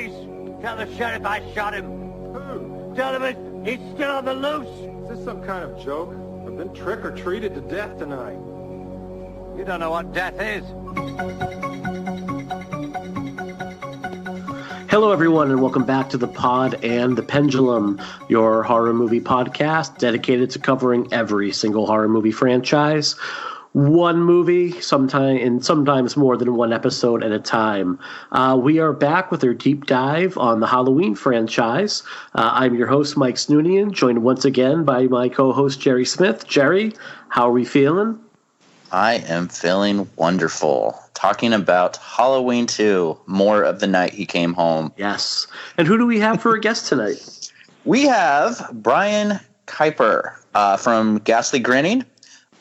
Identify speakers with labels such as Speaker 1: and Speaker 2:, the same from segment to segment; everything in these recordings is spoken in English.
Speaker 1: police. Tell the sheriff I shot him.
Speaker 2: Who?
Speaker 1: Tell him he's still on the loose.
Speaker 2: Is this some kind of joke? I've been trick-or-treated to death tonight.
Speaker 1: You don't know what death is.
Speaker 3: Hello, everyone, and welcome back to The Pod and the Pendulum, your horror movie podcast dedicated to covering every single horror movie franchise. One movie, sometimes more than one episode at a time. We are back with our deep dive on the Halloween franchise. I'm your host, Mike Snoonian, joined once again by my co-host, Jerry Smith. Jerry, how are we feeling?
Speaker 4: I am feeling wonderful. Talking about Halloween 2, more of the night he came home.
Speaker 3: Yes. And who do we have for a guest tonight?
Speaker 4: We have Brian Keiper from Ghastly, Grinning,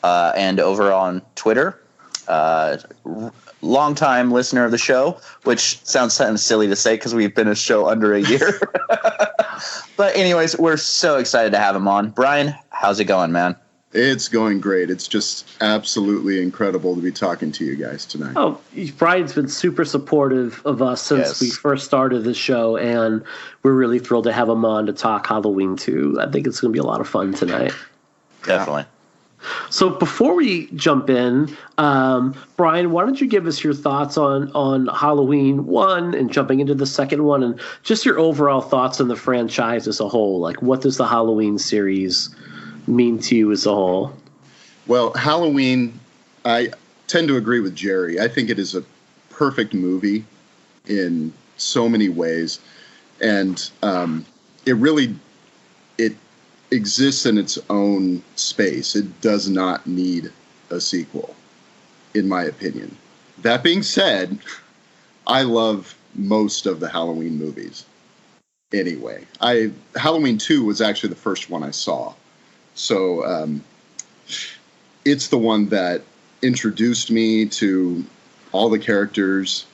Speaker 4: and over on Twitter. Longtime listener of the show, which sounds kind of silly to say because we've been a show under a year. But anyways, we're so excited to have him on. Brian, how's it going, man?
Speaker 5: It's going great. It's just absolutely incredible to be talking to you guys tonight.
Speaker 3: Oh, Brian's been super supportive of us since we first started the show, and we're really thrilled to have him on to talk Halloween 2. I think it's going to be a lot of fun tonight.
Speaker 4: Definitely.
Speaker 3: So before we jump in, Brian, why don't you give us your thoughts on Halloween 1 and jumping into the second one, and just your overall thoughts on the franchise as a whole? Like, what does the Halloween series mean to you as a whole?
Speaker 5: Well, Halloween, I tend to agree with Jerry. I think it is a perfect movie in so many ways, and it exists in its own space. It does not need a sequel, in my opinion. That being said, I love most of the Halloween movies. Anyway, Halloween 2 was actually the first one I saw. So it's the one that introduced me to all the characters.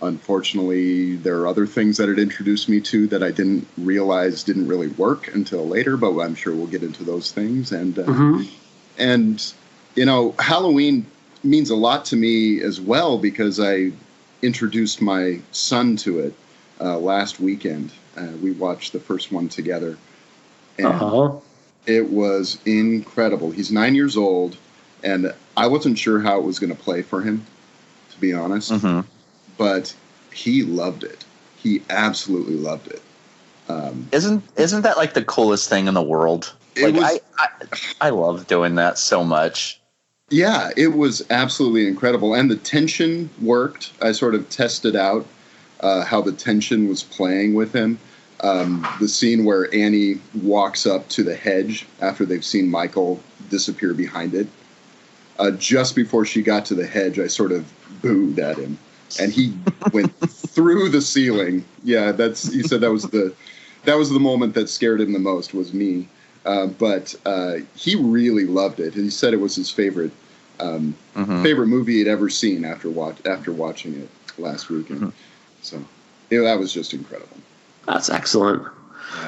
Speaker 5: Unfortunately, there are other things that it introduced me to that I didn't realize didn't really work until later, but I'm sure we'll get into those things. And you know, Halloween means a lot to me as well because I introduced my son to it last weekend. We watched the first one together. And it was incredible. He's 9 years old, and I wasn't sure how it was going to play for him, to be honest. Mm-hmm. But he loved it. He absolutely loved it.
Speaker 4: Isn't that like the coolest thing in the world? I love doing that so much.
Speaker 5: Yeah, it was absolutely incredible, and the tension worked. I sort of tested out how the tension was playing with him. The scene where Annie walks up to the hedge after they've seen Michael disappear behind it. Just before she got to the hedge, I sort of booed at him, and he went through the ceiling. Yeah, he said that was the moment that scared him the most, was me. But he really loved it. He said it was his favorite movie he'd ever seen after watching it last weekend. Mm-hmm. So that was just incredible.
Speaker 3: That's excellent.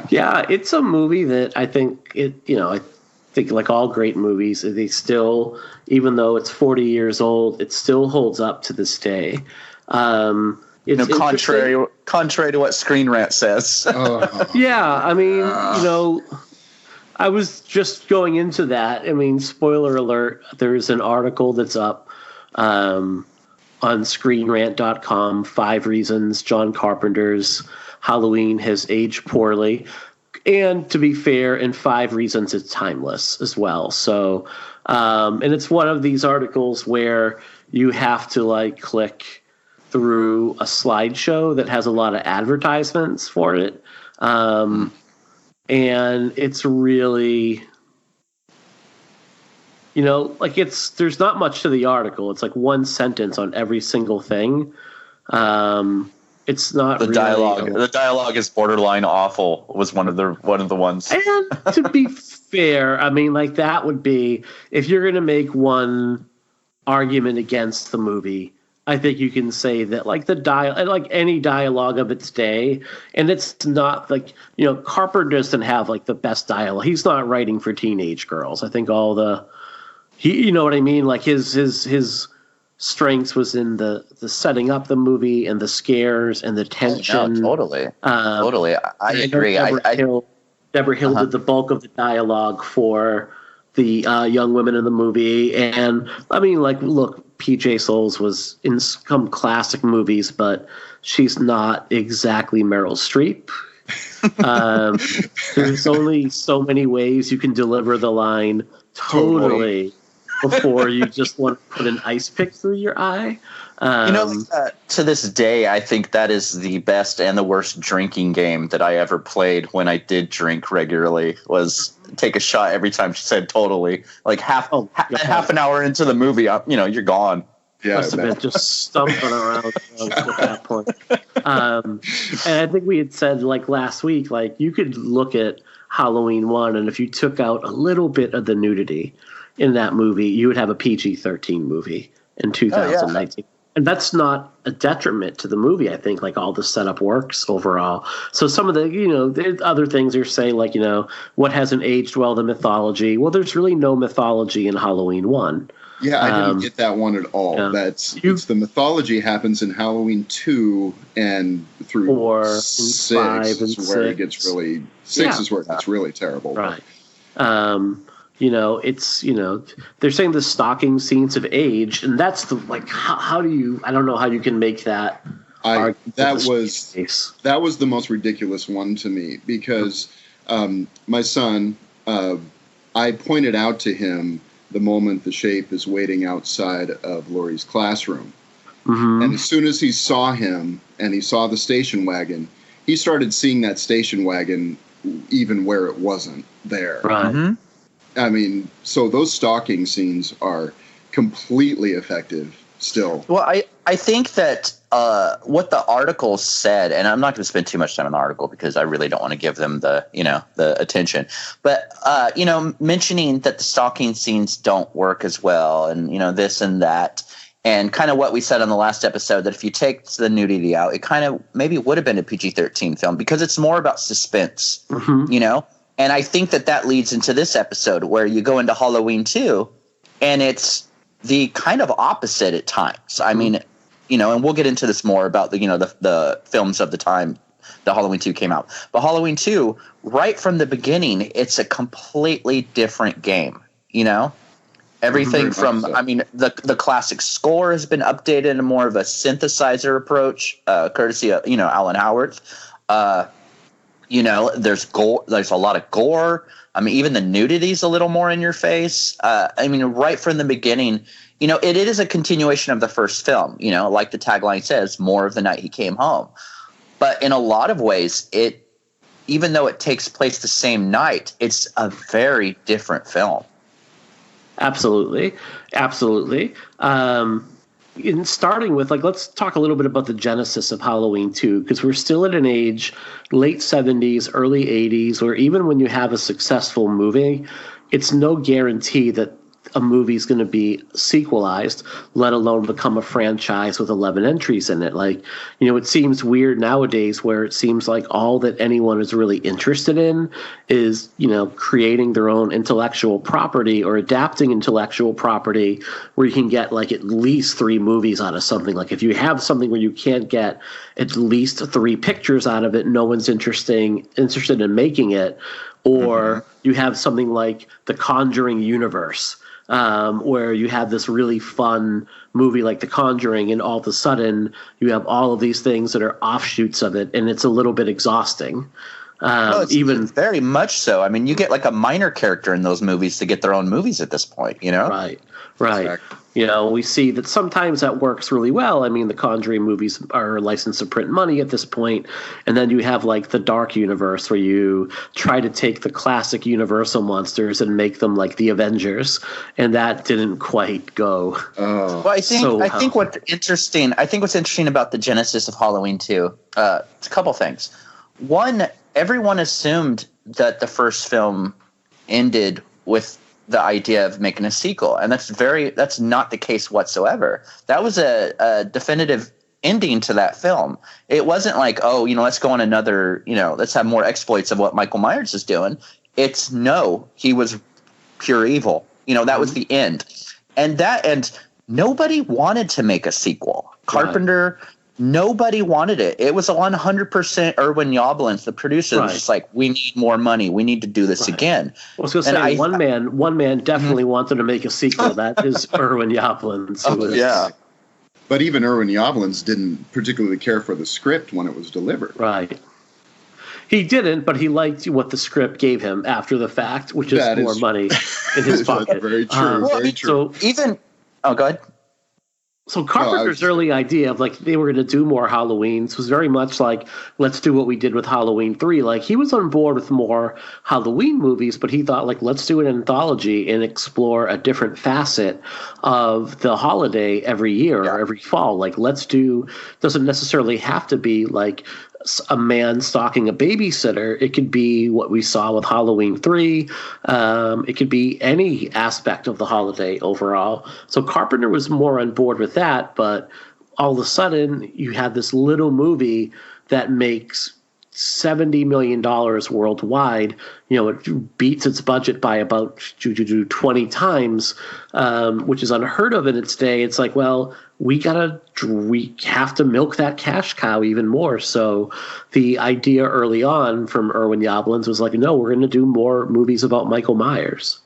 Speaker 3: Yeah, it's a movie that I think I think like all great movies, they still, even though it's 40 years old, it still holds up to this day. It's
Speaker 4: contrary to what Screen Rant says.
Speaker 3: Yeah, I mean, I was just going into that. I mean, spoiler alert, there's an article that's up on ScreenRant.com, 5 reasons John Carpenter's Halloween has aged poorly. And to be fair, in 5 reasons it's timeless as well. So, and it's one of these articles where you have to click through a slideshow that has a lot of advertisements for it. And it's really, there's not much to the article. It's like one sentence on every single thing. It's not
Speaker 4: the dialogue. The dialogue is borderline awful. Was one of the ones.
Speaker 3: And to be fair, I mean, that would be, if you're going to make one argument against the movie, I think you can say that any dialogue of its day, and it's not Carpenter doesn't have the best dialogue. He's not writing for teenage girls. I think you know what I mean? His strengths was in the setting up the movie and the scares and the tension.
Speaker 4: No, totally. Totally. I agree.
Speaker 3: Deborah Hill did the bulk of the dialogue for the young women in the movie. And I mean, like, look, PJ Souls was in some classic movies, but she's not exactly Meryl Streep. There's only so many ways you can deliver the line totally before you just want to put an ice pick through your eye.
Speaker 4: To this day, I think that is the best and the worst drinking game that I ever played when I did drink regularly, was take a shot every time she said totally. Like half an hour into the movie, you're gone.
Speaker 5: Yeah,
Speaker 3: must have been just stumbling around at that point. And I think we had said, like, last week, like, you could look at Halloween 1, and if you took out a little bit of the nudity in that movie, you would have a PG-13 movie in 2019. And that's not a detriment to the movie. I think, like, all the setup works overall. So some of the, the other things are saying, like, what hasn't aged well, the mythology. Well, there's really no mythology in Halloween 1.
Speaker 5: Yeah, I didn't get that one at all. Yeah. It's the mythology happens in Halloween 2 and through
Speaker 3: 4,
Speaker 5: 6
Speaker 3: 5, and
Speaker 5: is where it gets really 6 is where it gets really terrible.
Speaker 3: Right. It's they're saying the stalking scenes have aged, and that's the, like, how do you? I don't know how you can make that. That was the most ridiculous one to me, because my son, I pointed out to him the moment the shape is waiting outside of Laurie's classroom. Mm-hmm. And as soon as he saw him and he saw the station wagon, he started seeing that station wagon even where it wasn't there. Right. Mm-hmm.
Speaker 5: I mean, so those stalking scenes are completely effective still.
Speaker 4: Well, I think that what the article said, and I'm not going to spend too much time on the article because I really don't want to give them the attention, but mentioning that the stalking scenes don't work as well, and this and that, and kind of what we said on the last episode, that if you take the nudity out, it kind of maybe would have been a PG-13 film because it's more about suspense, and I think that leads into this episode where you go into Halloween 2, and it's the kind of opposite at times. I mean, and we'll get into this more about the films of the time that Halloween 2 came out. But Halloween 2, right from the beginning, it's a completely different game, Everything from, the classic score has been updated in more of a synthesizer approach, courtesy of, Alan Howarth. There's gore. There's a lot of gore. I mean, even the nudity's a little more in your face. Right from the beginning, it is a continuation of the first film. Like the tagline says, more of the night he came home. But in a lot of ways, even though it takes place the same night, it's a very different film.
Speaker 3: Absolutely. In starting with, let's talk a little bit about the genesis of Halloween 2, because we're still at an age, late 70s, early 80s, where even when you have a successful movie, it's no guarantee that a movie's going to be sequelized, let alone become a franchise with 11 entries in it. It seems weird nowadays where it seems like all that anyone is really interested in is, creating their own intellectual property or adapting intellectual property where you can get at least 3 movies out of something. Like if you have something where you can't get at least 3 pictures out of it, no one's interested in making it. Or you have something like the Conjuring universe, where you have this really fun movie like The Conjuring, and all of a sudden you have all of these things that are offshoots of it, and it's a little bit exhausting.
Speaker 4: It's very much so. I mean, you get a minor character in those movies to get their own movies at this point,
Speaker 3: Right.
Speaker 5: Exactly.
Speaker 3: We see that sometimes that works really well. I mean, the Conjuring movies are licensed to print money at this point. And then you have the Dark Universe where you try to take the classic Universal monsters and make them like the Avengers. And that didn't quite go.
Speaker 4: Well, I think what's interesting about the genesis of Halloween 2, it's a couple things. One, everyone assumed that the first film ended with the idea of making a sequel, and that's not the case whatsoever. That was a definitive ending to that film. It wasn't like, let's go on another, let's have more exploits of what Michael Myers is doing. It's no, he was pure evil. That was the end. And nobody wanted to make a sequel. Carpenter, nobody wanted it. It was 100% Irwin Yablans, the producer, was just like, we need more money. We need to do this again.
Speaker 3: I was going to say, one man definitely wanted to make a sequel. That is Irwin Yablans.
Speaker 4: Yeah.
Speaker 5: But even Irwin Yablans didn't particularly care for the script when it was delivered.
Speaker 3: Right. He didn't, but he liked what the script gave him after the fact, which is more money in his pocket.
Speaker 5: Very true. Very true.
Speaker 4: So go ahead.
Speaker 3: So Carpenter's early idea of like they were going to do more Halloweens was very much like, let's do what we did with Halloween 3. Like he was on board with more Halloween movies, but he thought like, let's do an anthology and explore a different facet of the holiday every year or every fall. Like doesn't necessarily have to be like a man stalking a babysitter. It could be what we saw with Halloween 3. It could be any aspect of the holiday overall. So Carpenter was more on board with that, but all of a sudden you had this little movie that makes $70 million worldwide. It beats its budget by about 20 times, which is unheard of in its day. It's like, well, we have to milk that cash cow even more. So the idea early on from Irwin Yablans was like, no, we're going to do more movies about Michael Myers.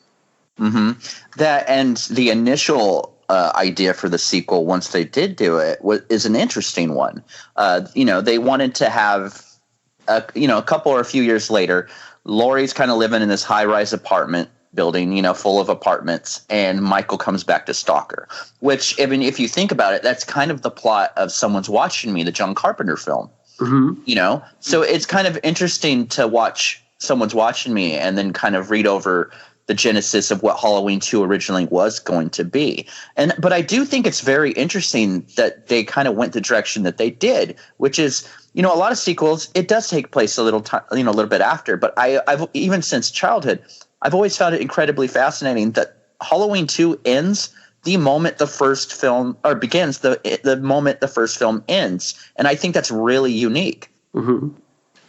Speaker 4: Mm-hmm. That and the initial idea for the sequel, once they did do it, is an interesting one. They wanted to have a couple or a few years later, Laurie's kind of living in this high-rise apartment building, full of apartments, and Michael comes back to stalk her. Which, I mean, if you think about it, that's kind of the plot of Someone's Watching Me, the John Carpenter film. Mm-hmm. So it's kind of interesting to watch Someone's Watching Me and then kind of read over the genesis of what Halloween 2 originally was going to be. But I do think it's very interesting that they kind of went the direction that they did, which is, a lot of sequels, it does take place a little bit after. But I've even since childhood, I've always found it incredibly fascinating that Halloween 2 ends the moment the first film begins, the moment the first film ends. And I think that's really unique.
Speaker 3: Mm-hmm.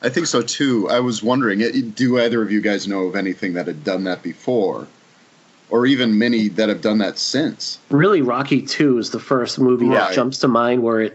Speaker 5: I think so, too. I was wondering, do either of you guys know of anything that had done that before? Or even many that have done that since?
Speaker 3: Really, Rocky 2 is the first movie that jumps to mind where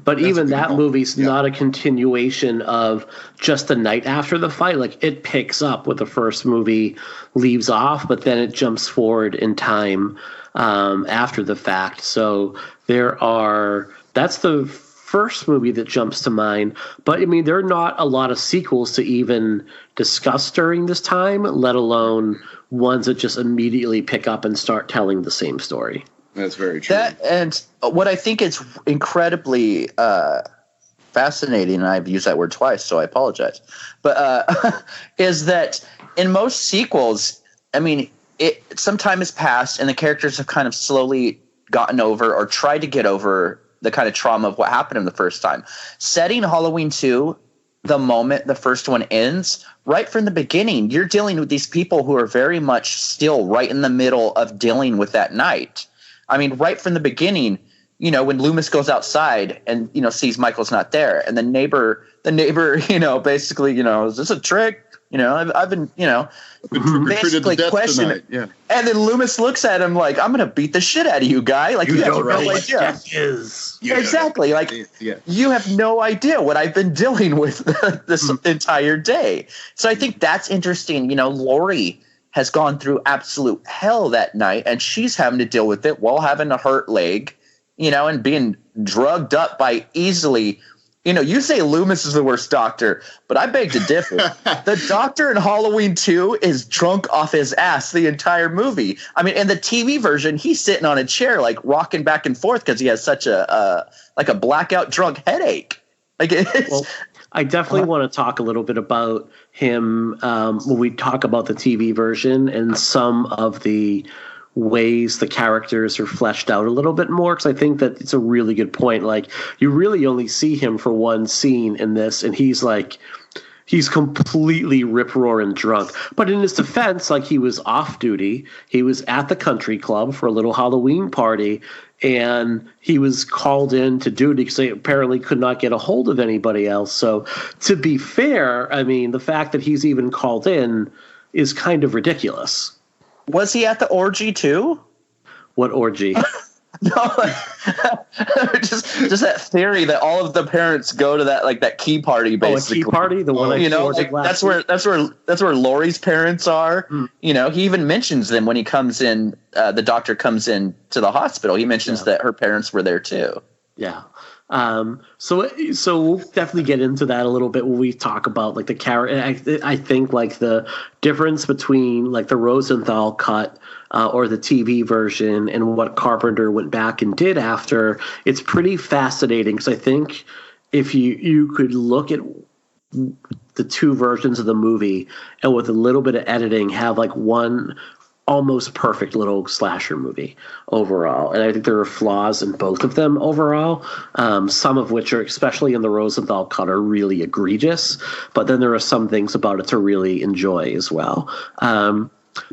Speaker 3: but even that movie's not a continuation of just the night after the fight. Like, it picks up what the first movie leaves off, but then it jumps forward in time after the fact. So that's the first movie that jumps to mind. But I mean, there are not a lot of sequels to even discuss during this time, let alone ones that just immediately pick up and start telling the same story.
Speaker 5: That's very true.
Speaker 4: And what I think is incredibly fascinating, and I've used that word twice, so I apologize, but is that in most sequels, I mean, some time has passed and the characters have kind of slowly gotten over or tried to get over the kind of trauma of what happened in the first time. Setting Halloween 2, the moment the first one ends, right from the beginning, you're dealing with these people who are very much still right in the middle of dealing with that night. I mean, right from the beginning, when Loomis goes outside and, sees Michael's not there, and the neighbor, basically, is this a trick? I've been, basically questioning. Yeah. And then Loomis looks at him like, I'm going to beat the shit out of you, guy. Like, you have no idea.
Speaker 3: Death is.
Speaker 4: Yeah. Exactly. Like, you have no idea what I've been dealing with this entire day. So I think that's interesting. Laurie has gone through absolute hell that night, and she's having to deal with it while having a hurt leg, and being drugged up by easily – you say Loomis is the worst doctor, but I beg to differ. The doctor in Halloween 2 is drunk off his ass the entire movie. I mean, in the TV version, he's sitting on a chair, like rocking back and forth because he has such a blackout drunk headache.
Speaker 3: Well, I definitely want to talk a little bit about him when we talk about the TV version and some of the ways the characters are fleshed out a little bit more, because I think that it's a really good point. Like, you really only see him for one scene in this, and he's completely rip-roaring drunk. But in his defense, like, he was off duty. He was at the country club for a little Halloween party, and he was called in to duty because they apparently could not get a hold of anybody else. So to be fair, I mean, the fact that he's even called in is kind of ridiculous.
Speaker 4: Was he at the orgy too?
Speaker 3: What orgy?
Speaker 4: No, just that theory that all of the parents go to that key party, basically.
Speaker 3: A key party, the one
Speaker 4: that's where Laurie's parents are. He even mentions them when he comes in. The doctor comes in to the hospital. He mentions that her parents were there too.
Speaker 3: Yeah. So we'll definitely get into that a little bit when we talk about the character. I think the difference between the Rosenthal cut or the TV version and what Carpenter went back and did after, it's pretty fascinating because I think if you could look at the two versions of the movie and with a little bit of editing have one almost perfect little slasher movie overall. And I think there are flaws in both of them overall, some of which are, especially in the Rosenthal cut, are really egregious. But then there are some things about it to really enjoy as well.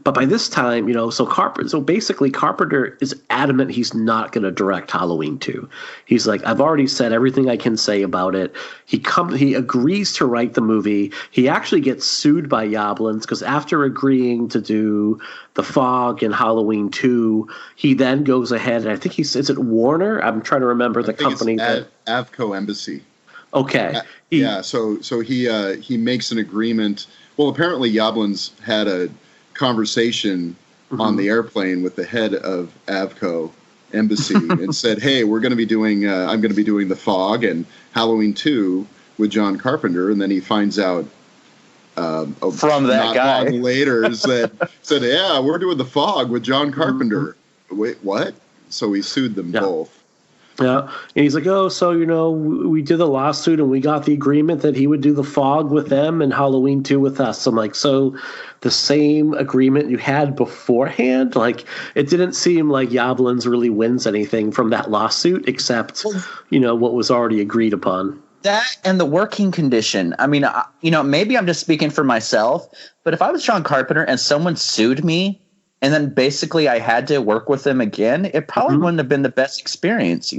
Speaker 3: But by this time, so basically Carpenter is adamant he's not going to direct Halloween 2. He's like, I've already said everything I can say about it. He agrees to write the movie. He actually gets sued by Yablans because after agreeing to do The Fog and Halloween 2, he then goes ahead and I think is it Warner? I'm trying to remember the company.
Speaker 5: Avco Embassy.
Speaker 3: Okay.
Speaker 5: So he makes an agreement. Well, apparently Yablans had a conversation on the airplane with the head of Avco Embassy and said, "Hey, we're going to be doing. I'm going to be doing The Fog and Halloween 2 with John Carpenter." And then he finds out
Speaker 4: from that guy
Speaker 5: long later said, "Yeah, we're doing The Fog with John Carpenter." Wait, what? So he sued them both.
Speaker 3: Yeah, and he's like, "Oh, so we did the lawsuit and we got the agreement that he would do The Fog with them and Halloween 2 with us." I'm like, so the same agreement you had beforehand? It didn't seem like Yablans really wins anything from that lawsuit except, what was already agreed upon.
Speaker 4: That and the working condition. I mean, maybe I'm just speaking for myself, but if I was John Carpenter and someone sued me and then basically I had to work with them again, it probably wouldn't have been the best experience,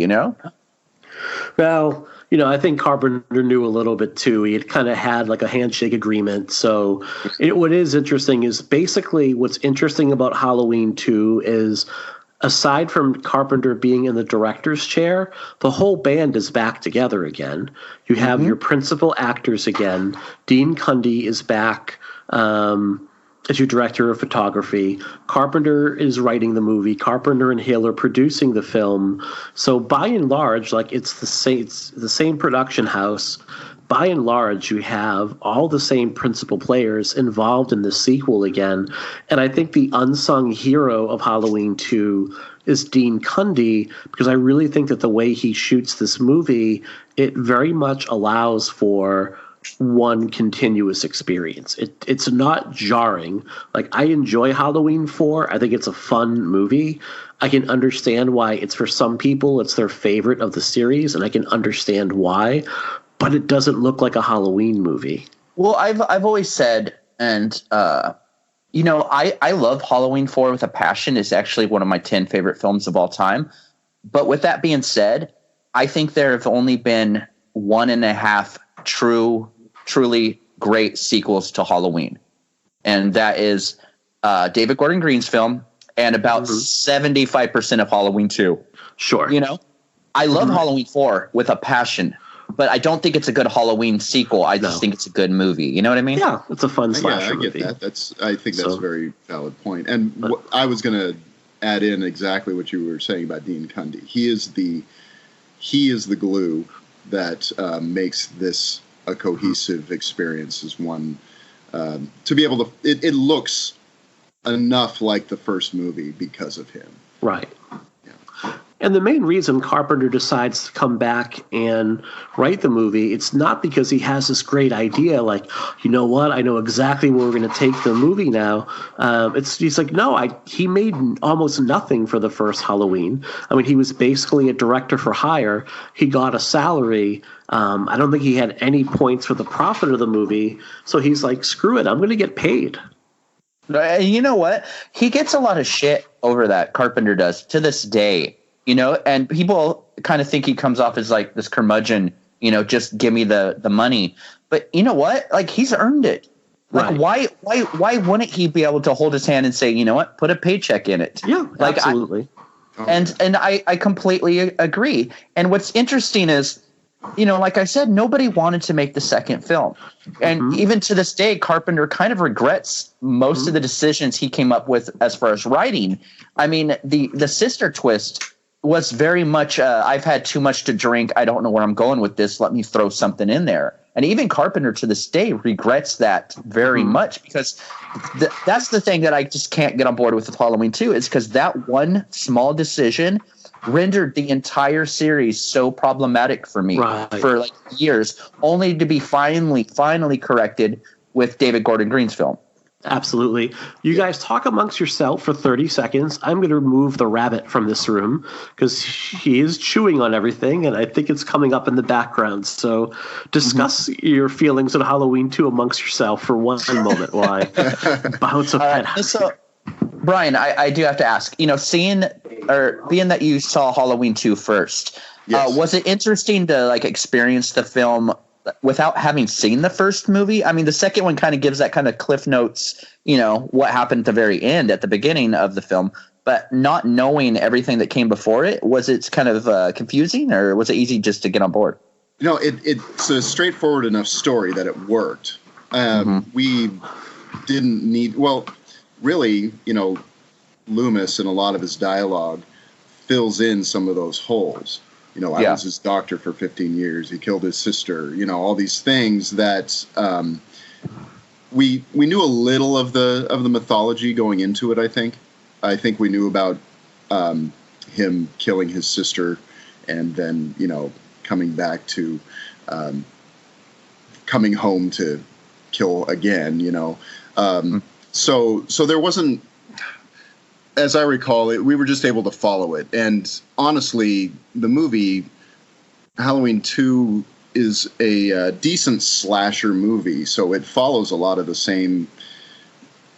Speaker 3: Well, I think Carpenter knew a little bit too. He had kind of had a handshake agreement. So what is interesting is basically what's interesting about Halloween 2 is aside from Carpenter being in the director's chair, the whole band is back together again. You have your principal actors again. Dean Cundey is back as your director of photography. Carpenter is writing the movie. Carpenter and Hill are producing the film. So by and large, it's the same production house. By and large, you have all the same principal players involved in the sequel again. And I think the unsung hero of Halloween 2 is Dean Cundey, because I really think that the way he shoots this movie, it very much allows for one continuous experience. It's not jarring. I enjoy Halloween 4. I think it's a fun movie. I can understand why it's for some people it's their favorite of the series, and I can understand why, but it doesn't look like a Halloween movie.
Speaker 4: Well, I've always said, and I love Halloween 4 with a passion. It's actually one of my 10 favorite films of all time. But with that being said, I think there have only been 1.5 truly great sequels to Halloween. And that is David Gordon Green's film and about 75% of Halloween 2.
Speaker 3: Sure.
Speaker 4: I love Halloween 4 with a passion, but I don't think it's a good Halloween sequel. I just think it's a good movie. You know what I mean?
Speaker 3: Yeah, it's a fun slasher
Speaker 5: movie. I get that. I think that's a very valid point. And I was going to add in exactly what you were saying about Dean Cundey. He is the glue that makes this a cohesive experience as one to be able to it looks enough like the first movie because of him.
Speaker 3: Right. And the main reason Carpenter decides to come back and write the movie, it's not because he has this great idea, you know what, I know exactly where we're going to take the movie now. He's like, no, he made almost nothing for the first Halloween. I mean, he was basically a director for hire. He got a salary. I don't think he had any points for the profit of the movie. So he's like, screw it, I'm going to get paid.
Speaker 4: You know what? He gets a lot of shit over that, Carpenter does, to this day. And people kind of think he comes off as this curmudgeon, just give me the money. But you know what? He's earned it.
Speaker 3: Right.
Speaker 4: Why wouldn't he be able to hold his hand and say, you know what, put a paycheck in it?
Speaker 3: Yeah, absolutely.
Speaker 4: And I completely agree. And what's interesting is, like I said, nobody wanted to make the second film. And even to this day, Carpenter kind of regrets most of the decisions he came up with as far as writing. I mean, the sister twist was very much, I've had too much to drink. I don't know where I'm going with this. Let me throw something in there. And even Carpenter to this day regrets that very much, because that's the thing that I just can't get on board with Halloween 2, is because that one small decision rendered the entire series so problematic for me for like years, only to be finally corrected with David Gordon Green's film.
Speaker 3: Absolutely. You guys talk amongst yourself for 30 seconds. I'm going to remove the rabbit from this room because he is chewing on everything, and I think it's coming up in the background. So discuss your feelings on Halloween 2 amongst yourself for one moment while I bounce a pet.
Speaker 4: So, Brian, I do have to ask, being that you saw Halloween 2 first, was it interesting to experience the film without having seen the first movie? I mean, the second one kind of gives that kind of cliff notes, what happened at the very end at the beginning of the film, but not knowing everything that came before it, was it kind of confusing, or was it easy just to get on board?
Speaker 5: It's a straightforward enough story that it worked. We didn't need, really, Loomis in a lot of his dialogue fills in some of those holes. I was his doctor for 15 years. He killed his sister. All these things that we knew a little of the mythology going into it. I think we knew about him killing his sister, and then coming back to coming home to kill again. So there wasn't. As I recall it, we were just able to follow it. And honestly, the movie Halloween 2 is a decent slasher movie. So it follows a lot of the same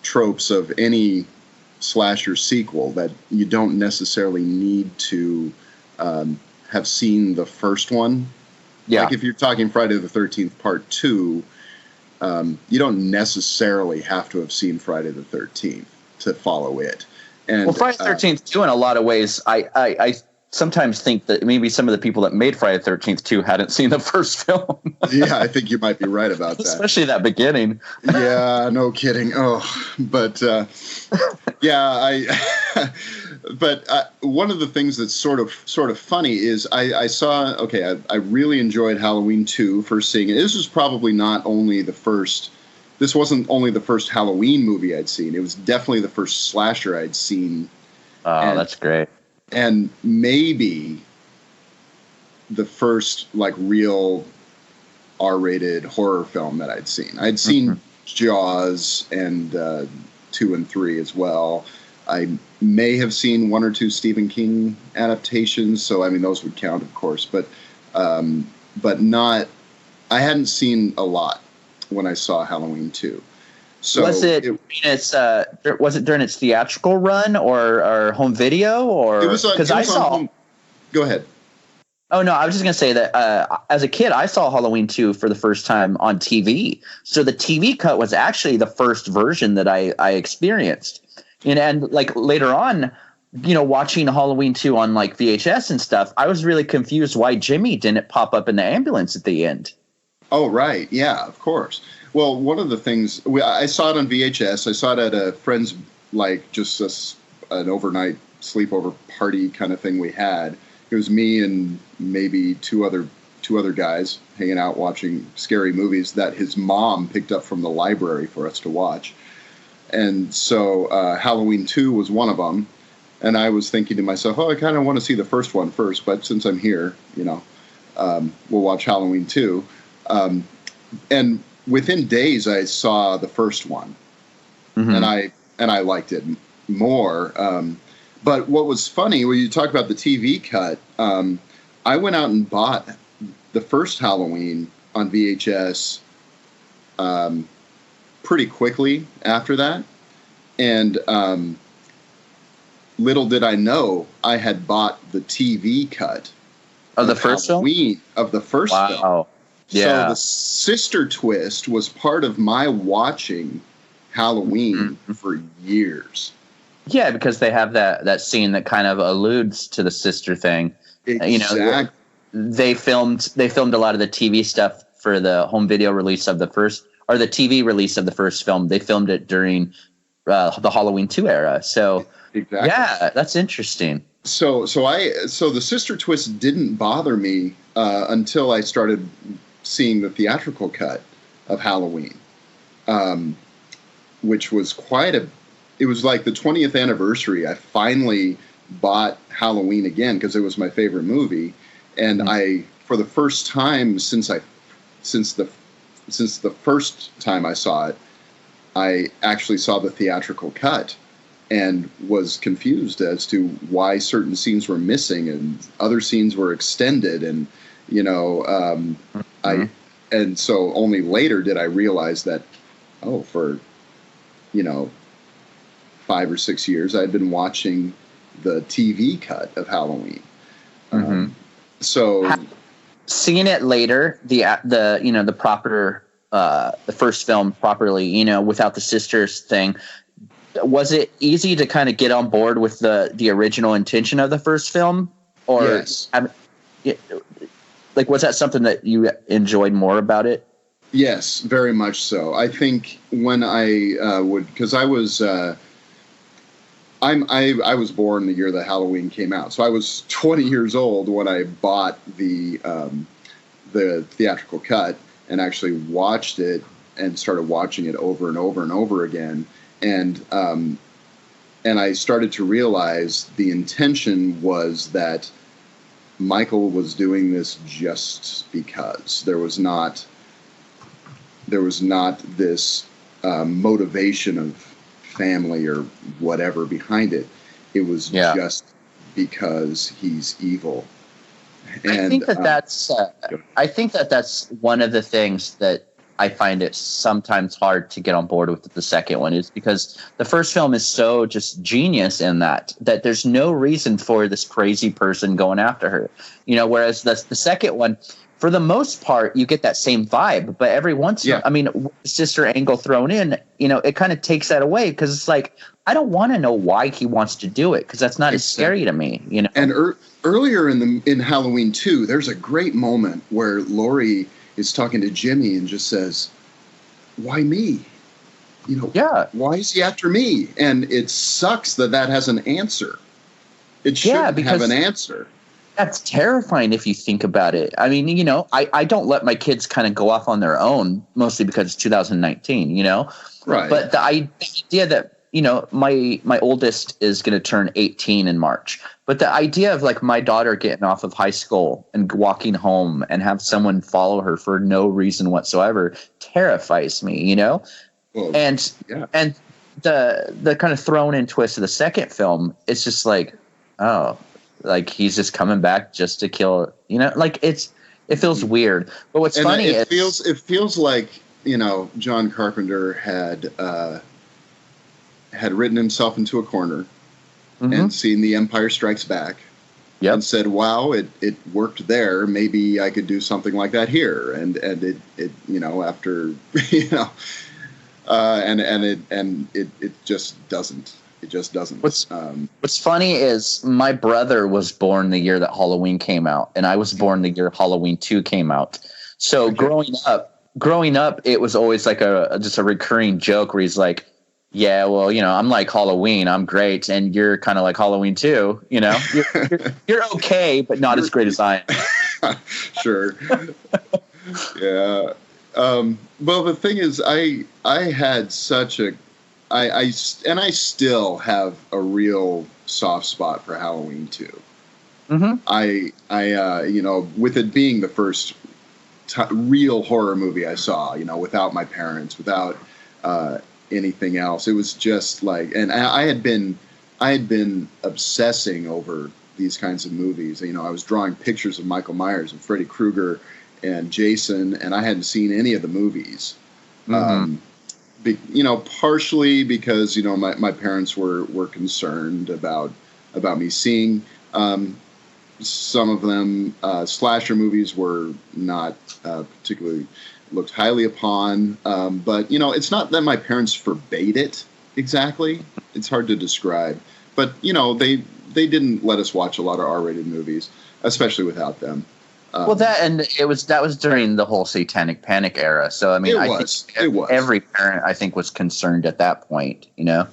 Speaker 5: tropes of any slasher sequel, that you don't necessarily need to have seen the first one. Yeah. Like if you're talking Friday the 13th Part 2, you don't necessarily have to have seen Friday the 13th to follow it. And,
Speaker 4: Friday the 13th, too, in a lot of ways, I sometimes think that maybe some of the people that made Friday the 13th, too, hadn't seen the first film.
Speaker 5: Yeah, I think you might be right about that.
Speaker 4: Especially that beginning.
Speaker 5: Yeah, no kidding. Oh, but, but one of the things that's sort of funny is I saw, I really enjoyed Halloween 2 for seeing it. This was probably not only the first. This wasn't only the first Halloween movie I'd seen. It was definitely the first slasher I'd seen.
Speaker 4: Oh, that's great.
Speaker 5: And maybe the first real R-rated horror film that I'd seen. I'd seen Jaws and 2 and 3 as well. I may have seen 1 or 2 Stephen King adaptations, so I mean those would count, of course, but not. I hadn't seen a lot when I saw Halloween 2. So
Speaker 4: was it during its theatrical run or home video, or
Speaker 5: because I saw? Go ahead.
Speaker 4: Oh no, I was just gonna say that as a kid, I saw Halloween 2 for the first time on TV. So the TV cut was actually the first version that I experienced, and later on, watching Halloween 2 on VHS and stuff, I was really confused why Jimmy didn't pop up in the ambulance at the end.
Speaker 5: Oh, right. Yeah, of course. Well, one of the things, I saw it on VHS. I saw it at a friend's, just an overnight sleepover party kind of thing we had. It was me and maybe two other guys hanging out watching scary movies that his mom picked up from the library for us to watch. And so Halloween 2 was one of them. And I was thinking to myself, I kind of want to see the first one first, but since I'm here, we'll watch Halloween 2. And within days, I saw the first one, and I liked it more. But what was funny when you talk about the TV cut, I went out and bought the first Halloween on VHS pretty quickly after that, and little did I know I had bought the TV cut
Speaker 4: of the first
Speaker 5: Halloween of the first film.
Speaker 4: Wow. Yeah.
Speaker 5: So the sister twist was part of my watching Halloween for years.
Speaker 4: Yeah, because they have that scene that kind of alludes to the sister thing.
Speaker 5: Exactly.
Speaker 4: They filmed a lot of the TV stuff for the home video release of the first, or the TV release of the first film. They filmed it during the Halloween 2 era. So
Speaker 5: exactly.
Speaker 4: Yeah, that's interesting.
Speaker 5: So the sister twist didn't bother me until I started seeing the theatrical cut of Halloween, which was it was like the 20th anniversary. I finally bought Halloween again because it was my favorite movie, and for the first time since the first time I saw it, I actually saw the theatrical cut and was confused as to why certain scenes were missing and other scenes were extended, and and so only later did I realize that for 5 or 6 years I had been watching the TV cut of Halloween. So
Speaker 4: seeing it later, the proper the first film properly, without the sisters thing, was it easy to kind of get on board with the original intention of the first film? Or
Speaker 5: yes.
Speaker 4: Was that something that you enjoyed more about it?
Speaker 5: Yes, very much so. I think when I because I was I was born the year that Halloween came out, so I was 20 years old when I bought the theatrical cut and actually watched it and started watching it over and over and over again, and I started to realize the intention was that Michael was doing this just because there was not this motivation of family or whatever behind it. It was just because he's evil. And I think that's one of the things that I find it sometimes hard to get on board with the second one, is because the first film is so just genius in that there's no reason for this crazy person going after her, whereas the second one, for the most part, you get that same vibe, but every once in a while, sister angle thrown in, it kind of takes that away, because it's like, I don't want to know why he wants to do it, because that's not as scary to me, And earlier in Halloween 2, there's a great moment where Laurie is talking to Jimmy and just says, "Why me? Why is he after me?" And it sucks that has an answer. It shouldn't have an answer.
Speaker 4: That's terrifying if you think about it. I mean, I don't let my kids kind of go off on their own, mostly because it's 2019,
Speaker 5: Right.
Speaker 4: But the idea that, my oldest is going to turn 18 in March. But the idea of like my daughter getting off of high school and walking home and have someone follow her for no reason whatsoever terrifies me, Well, and the kind of thrown in twist of the second film, it's just like, like he's just coming back just to kill, it feels weird. But what's funny is
Speaker 5: it feels like, John Carpenter had written himself into a corner and seen The Empire Strikes Back and said, wow, it worked there. Maybe I could do something like that here. And it after, it just doesn't. It just doesn't.
Speaker 4: What's funny is my brother was born the year that Halloween came out, and I was born the year Halloween 2 came out. So growing up, it was always like just a recurring joke where he's like, yeah, well, I'm like Halloween, I'm great, and you're kind of like Halloween too, you're okay, but not as great as I am.
Speaker 5: Sure. Yeah. Well, the thing is, I had such I still have a real soft spot for Halloween 2. I with it being the first real horror movie I saw, without my parents, without anything else, it was just like, and I had been obsessing over these kinds of movies. I was drawing pictures of Michael Myers and Freddy Krueger and Jason, and I hadn't seen any of the movies. Partially because my parents were concerned about me seeing some of them. Slasher movies were not particularly looked highly upon, but it's not that my parents forbade it. exactly. It's hard to describe. But, you know, they didn't let us watch a lot of R-rated movies, especially without them.
Speaker 4: Well, that was during the whole Satanic Panic era. So, I mean, I think every parent, I think, was concerned at that point, you know?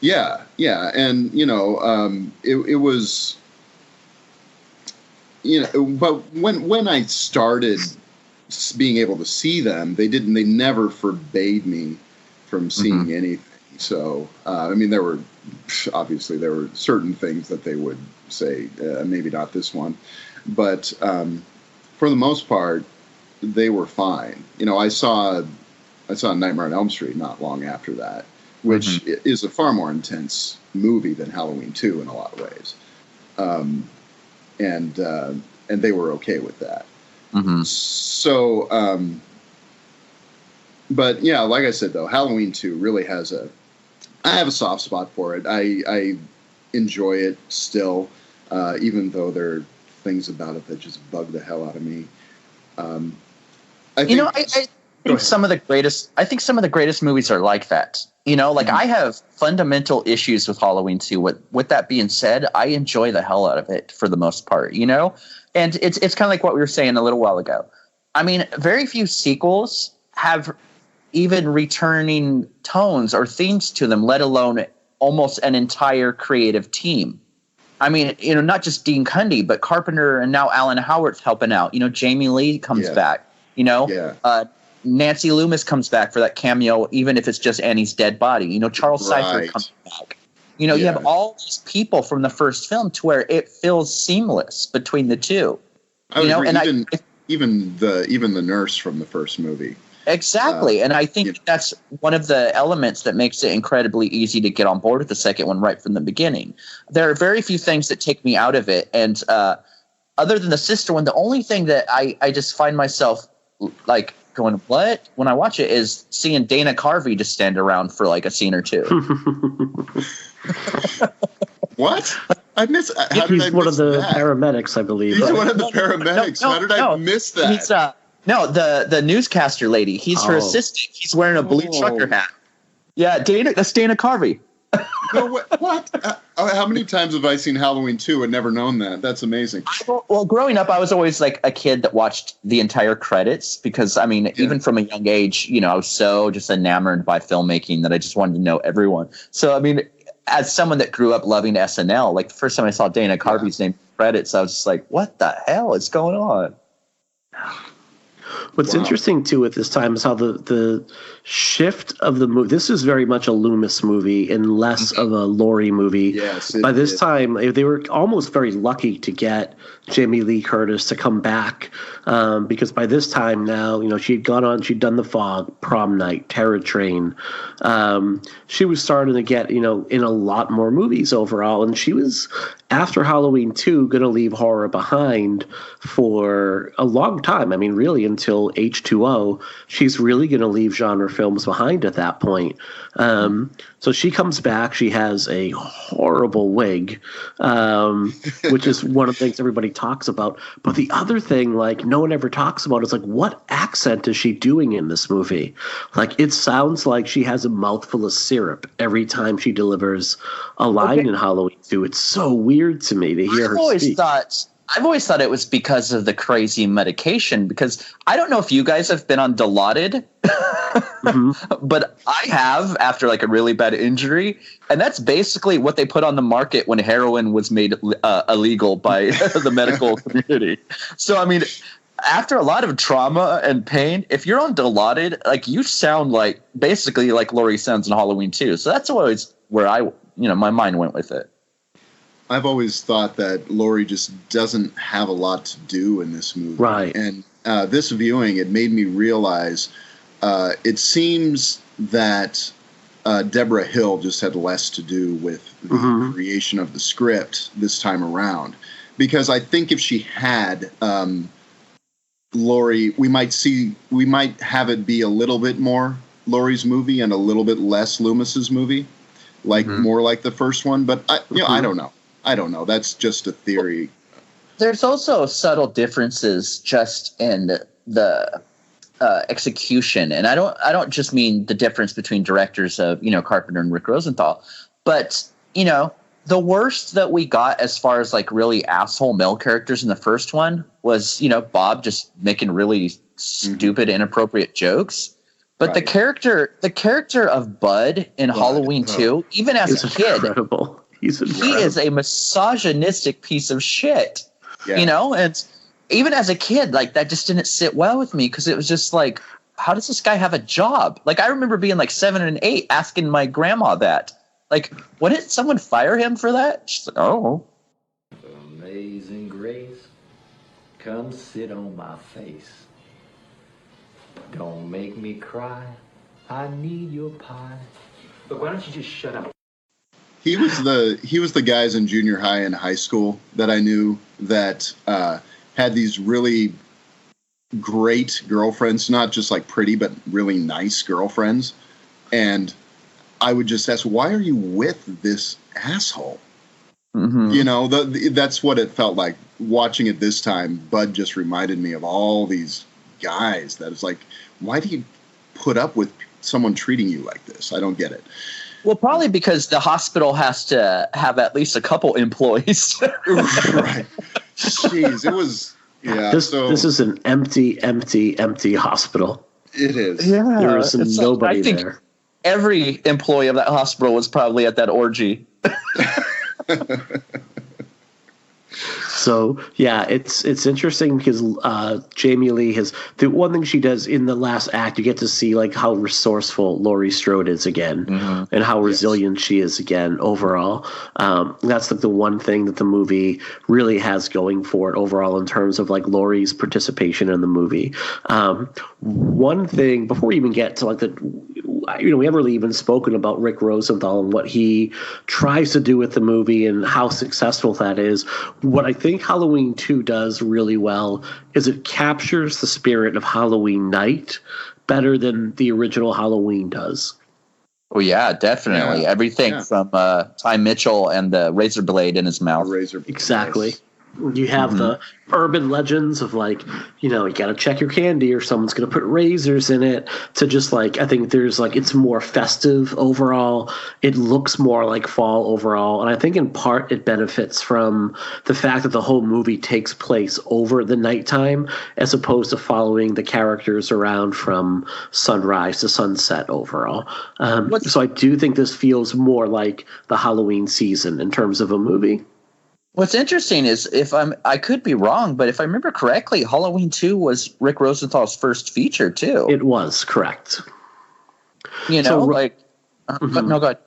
Speaker 5: Yeah. And, you know, it was, you know, but when I started being able to see them, they never forbade me from seeing anything. So, I mean, there were certain things that they would say, maybe not this one, but for the most part, they were fine. You know, I saw Nightmare on Elm Street not long after that, which is a far more intense movie than Halloween 2 in a lot of ways, and they were okay with that. So, but yeah, like I said, though, Halloween 2 really I have a soft spot for it. I enjoy it still, even though there are things about it that just bug the hell out of me. I think some of the greatest movies are like that. You know, like I have fundamental issues with Halloween 2. With that being said, I enjoy the hell out of it for the most part, you know? And it's kind of like what we were saying a little while ago. I mean, very few sequels have even returning tones or themes to them, let alone almost an entire creative team. I mean, you know, not just Dean Cundy, but Carpenter and now Alan Howarth helping out. You know, Jamie Lee comes back. You know, Nancy Loomis comes back for that cameo, even if it's just Annie's dead body. You know, Charles Seifert comes back. You know, you have all these people from the first film to where it feels seamless between the two. Even the nurse from the first movie.
Speaker 4: Exactly. And I think that's one of the elements that makes it incredibly easy to get on board with the second one right from the beginning. There are very few things that take me out of it. And other than the sister one, the only thing that I just find myself like going, what? When I watch it is seeing Dana Carvey just stand around for like a scene or two. What?
Speaker 3: He's one of the paramedics, I believe.
Speaker 5: He's one of the paramedics. How did I miss that?
Speaker 4: He's the newscaster lady. He's her assistant. He's wearing a blue trucker hat. Yeah, that's Dana Carvey.
Speaker 5: No, what? How many times have I seen Halloween 2 and never known that? That's amazing.
Speaker 4: Well, growing up, I was always like a kid that watched the entire credits because, I mean, even from a young age, you know, I was so just enamored by filmmaking that I just wanted to know everyone. So, I mean, as someone that grew up loving SNL, like the first time I saw Dana Carvey's name in credits, I was just like, what the hell is going on?
Speaker 3: What's interesting too at this time is how the shift of the movie. This is very much a Loomis movie and less of a Laurie movie. Yes, by this time they were almost very lucky to get Jamie Lee Curtis to come back because by this time now, you know, she'd done The Fog, Prom Night, Terror Train. She was starting to get, you know, in a lot more movies overall, and she was, after Halloween 2, going to leave horror behind for a long time. I mean, really until H2O, she's really going to leave genre films behind at that point. So she comes back. She has a horrible wig, which is one of the things everybody talks about. But the other thing, like, no one ever talks about is, like, what accent is she doing in this movie? Like, it sounds like she has a mouthful of syrup every time she delivers a line in Halloween 2. It's so weird to me to hear her speak.
Speaker 4: I've always thought it was because of the crazy medication, because I don't know if you guys have been on Dilaudid, but I have after like a really bad injury. And that's basically what they put on the market when heroin was made illegal by the medical community. So, I mean, after a lot of trauma and pain, if you're on Dilaudid, like you sound like basically like Laurie sounds in Halloween 2. So that's always where my mind went with it.
Speaker 5: I've always thought that Laurie just doesn't have a lot to do in this movie.
Speaker 3: Right.
Speaker 5: And this viewing, it made me realize it seems that Deborah Hill just had less to do with the creation of the script this time around. Because I think if she had Laurie, we might have it be a little bit more Laurie's movie and a little bit less Loomis's movie, like more like the first one. But I don't know. That's just a theory.
Speaker 4: There's also subtle differences just in the execution, and I don't just mean the difference between directors of Carpenter and Rick Rosenthal, but the worst that we got as far as like really asshole male characters in the first one was Bob just making really stupid, inappropriate jokes. But the character of Bud in Halloween 2, even as a kid,
Speaker 3: incredible. He
Speaker 4: is a misogynistic piece of shit. Yeah. And even as a kid, like that just didn't sit well with me because it was just like, how does this guy have a job? Like I remember being like 7 and 8 asking my grandma that. Like, what did someone fire him for that? She's like, oh.
Speaker 6: Amazing grace, come sit on my face. Don't make me cry. I need your pie. But why don't you just shut up?
Speaker 5: He was the guys in junior high and high school that I knew that had these really great girlfriends, not just like pretty, but really nice girlfriends. And I would just ask, why are you with this asshole? Mm-hmm. That's what it felt like watching it this time. Bud just reminded me of all these guys that it's like, why do you put up with someone treating you like this? I don't get it.
Speaker 4: Well, probably because the hospital has to have at least a couple employees.
Speaker 5: Right. Jeez, it was, yeah.
Speaker 3: This is an empty hospital.
Speaker 5: It is.
Speaker 3: Yeah. There is nobody there.
Speaker 4: Every employee of that hospital was probably at that orgy.
Speaker 3: So yeah, it's interesting because Jamie Lee has the one thing she does in the last act. You get to see like how resourceful Laurie Strode is again, and how resilient she is again overall. That's like the one thing that the movie really has going for it overall in terms of like Laurie's participation in the movie. One thing before we even get to like we haven't really even spoken about Rick Rosenthal and what he tries to do with the movie and how successful that is. What I think Halloween 2 does really well is it captures the spirit of Halloween night better than the original Halloween does.
Speaker 4: Oh yeah, definitely. Yeah. Everything from Ty Mitchell and the razor blade in his mouth.
Speaker 3: Exactly. You have the urban legends of like, you got to check your candy or someone's going to put razors in it, to just like, I think there's like, it's more festive overall. It looks more like fall overall. And I think in part it benefits from the fact that the whole movie takes place over the nighttime as opposed to following the characters around from sunrise to sunset overall. So I do think this feels more like the Halloween season in terms of a movie.
Speaker 4: What's interesting is I could be wrong, but if I remember correctly, Halloween 2 was Rick Rosenthal's first feature too.
Speaker 3: It was, correct.
Speaker 4: But no, go ahead.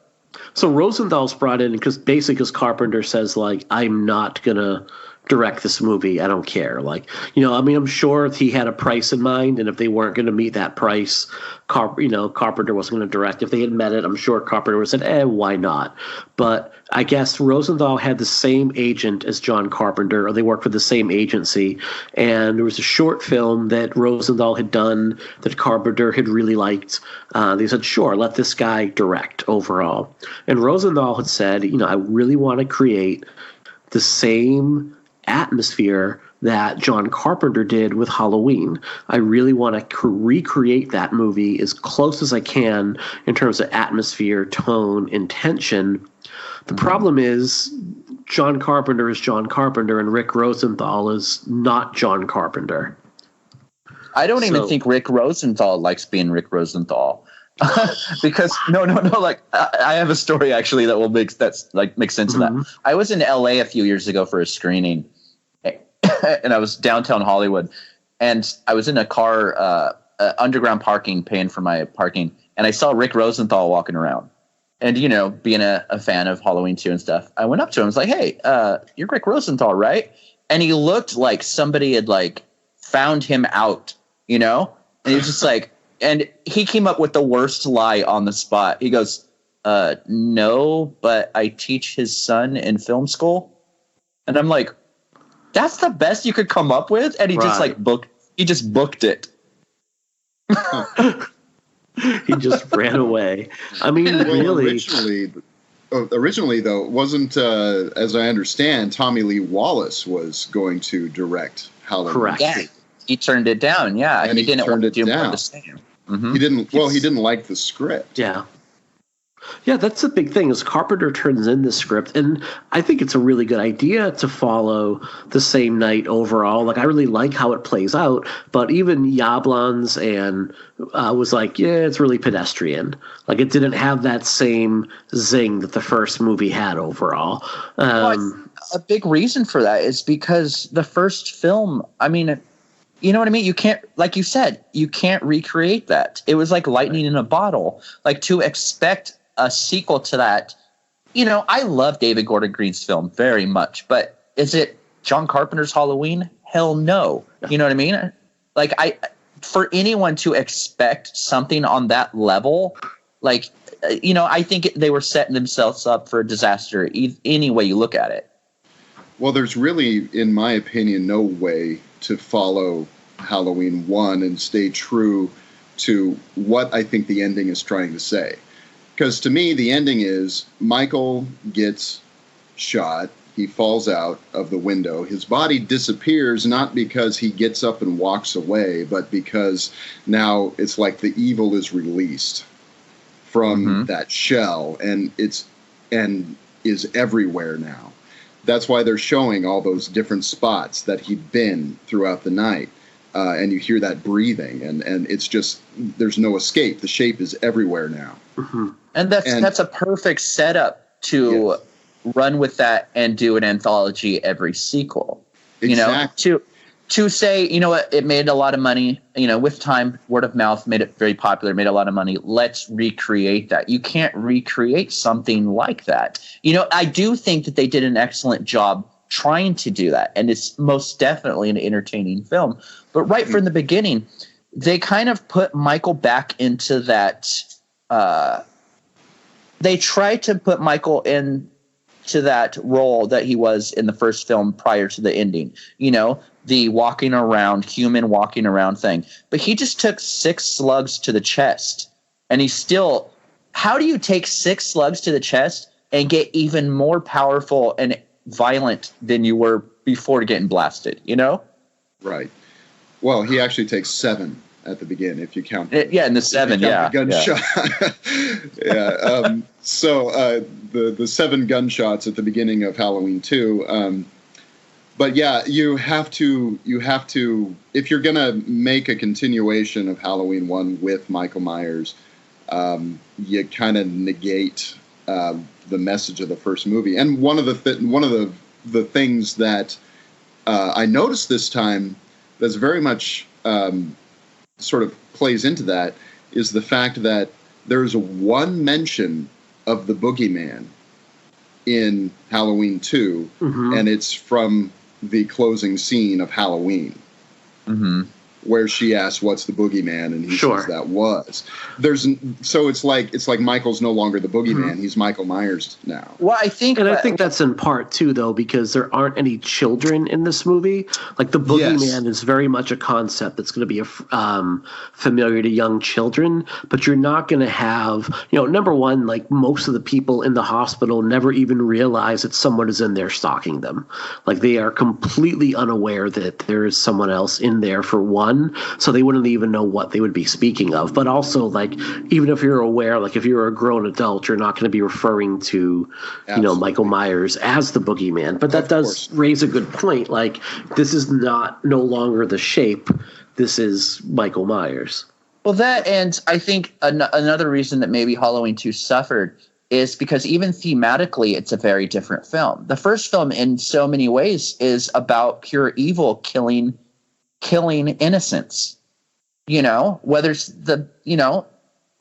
Speaker 3: So Rosenthal's brought in because Carpenter says like, I'm not gonna direct this movie. I don't care. Like, I'm sure he had a price in mind, and if they weren't going to meet that price, Carpenter wasn't going to direct. If they had met it, I'm sure Carpenter would have said, why not? But I guess Rosenthal had the same agent as John Carpenter, or they worked for the same agency, and there was a short film that Rosenthal had done that Carpenter had really liked. They said, sure, let this guy direct overall. And Rosenthal had said, I really want to create the same atmosphere that John Carpenter did with Halloween. I really want to recreate that movie as close as I can in terms of atmosphere, tone, and tension. The problem is John Carpenter is John Carpenter and Rick Rosenthal is not John Carpenter.
Speaker 4: I don't even think Rick Rosenthal likes being Rick Rosenthal. Because no, like I have a story actually that makes sense of that. I was in LA a few years ago for a screening, and I was downtown Hollywood, and I was in a car, underground parking, paying for my parking, and I saw Rick Rosenthal walking around. And, being a fan of Halloween 2 and stuff, I went up to him and was like, hey, you're Rick Rosenthal, right? And he looked like somebody had like found him out, and he was just like, and he came up with the worst lie on the spot. He goes, no, but I teach his son in film school. And I'm like, that's the best you could come up with? And he just booked it.
Speaker 3: He just ran away. I mean, really.
Speaker 5: Originally, though, wasn't, as I understand, Tommy Lee Wallace was going to direct Halloween.
Speaker 3: Correct.
Speaker 4: Yeah. he turned it down. Yeah,
Speaker 5: And
Speaker 4: he didn't want to do more
Speaker 5: down.
Speaker 4: of the same. Mm-hmm.
Speaker 5: He didn't. Well, he didn't like the script.
Speaker 3: Yeah. Yeah, that's the big thing is Carpenter turns in the script, and I think it's a really good idea to follow the same night overall. Like, I really like how it plays out, but even Yablans and was like, yeah, it's really pedestrian. Like, it didn't have that same zing that the first movie had overall.
Speaker 4: A big reason for that is because the first film, I mean, you know what I mean? You can't, like you said, you can't recreate that. It was like lightning in a bottle. Like, to expect a sequel to that, you know, I love David Gordon Green's film very much, but is it John Carpenter's Halloween? Hell no. You know what I mean? Like, for anyone to expect something on that level, like, you know, I think they were setting themselves up for a disaster any way you look at it.
Speaker 5: Well, there's really, in my opinion, no way to follow Halloween 1 and stay true to what I think the ending is trying to say. Because to me, the ending is Michael gets shot. He falls out of the window. His body disappears, not because he gets up and walks away, but because now it's like the evil is released from that shell, and is everywhere now. That's why they're showing all those different spots that he'd been throughout the night. And you hear that breathing, and it's just, there's no escape. The shape is everywhere now.
Speaker 3: Mm-hmm.
Speaker 4: And that's a perfect setup to run with that and do an anthology every sequel.
Speaker 5: Exactly.
Speaker 4: You know, to say, you know what, it made a lot of money, you know, with time, word of mouth made it very popular, made a lot of money. Let's recreate that. You can't recreate something like that. You know, I do think that they did an excellent job trying to do that, and it's most definitely an entertaining film. But right from the beginning, they kind of put Michael back into that. They tried to put Michael into that role that he was in the first film prior to the ending. You know, the walking around, human walking around thing. But he just took 6 slugs to the chest, and he still. How do you take 6 slugs to the chest and get even more powerful and violent than you were before getting blasted, you know?
Speaker 5: Right. Well, he actually takes 7 at the beginning, if you count.
Speaker 4: In the 7,
Speaker 5: the gunshot. So the 7 gunshots at the beginning of Halloween 2. But yeah, you have to, if you're going to make a continuation of Halloween 1 with Michael Myers, you kind of negate the message of the first movie. And one of the things that I noticed this time that's very much sort of plays into that is the fact that there's one mention of the boogeyman in Halloween 2, and it's from the closing scene of Halloween. Where she asks, "What's the boogeyman?" and he says that was. So it's like Michael's no longer the boogeyman; he's Michael Myers now.
Speaker 4: Well, I think
Speaker 3: that's in part too, though, because there aren't any children in this movie. Like, the boogeyman is very much a concept that's going to be familiar to young children, but you're not going to have, you know, number one, like, most of the people in the hospital never even realize that someone is in there stalking them. Like, they are completely unaware that there is someone else in there, for one. So they wouldn't even know what they would be speaking of. But also, like, even if you're aware, like, if you're a grown adult, you're not going to be referring to, you know, Michael Myers as the boogeyman. But that does raise a good point. Like, this is no longer the shape. This is Michael Myers.
Speaker 4: Well, that, and I think another reason that maybe Halloween 2 suffered is because even thematically, it's a very different film. The first film, in so many ways, is about pure evil killing innocents, you know, whether it's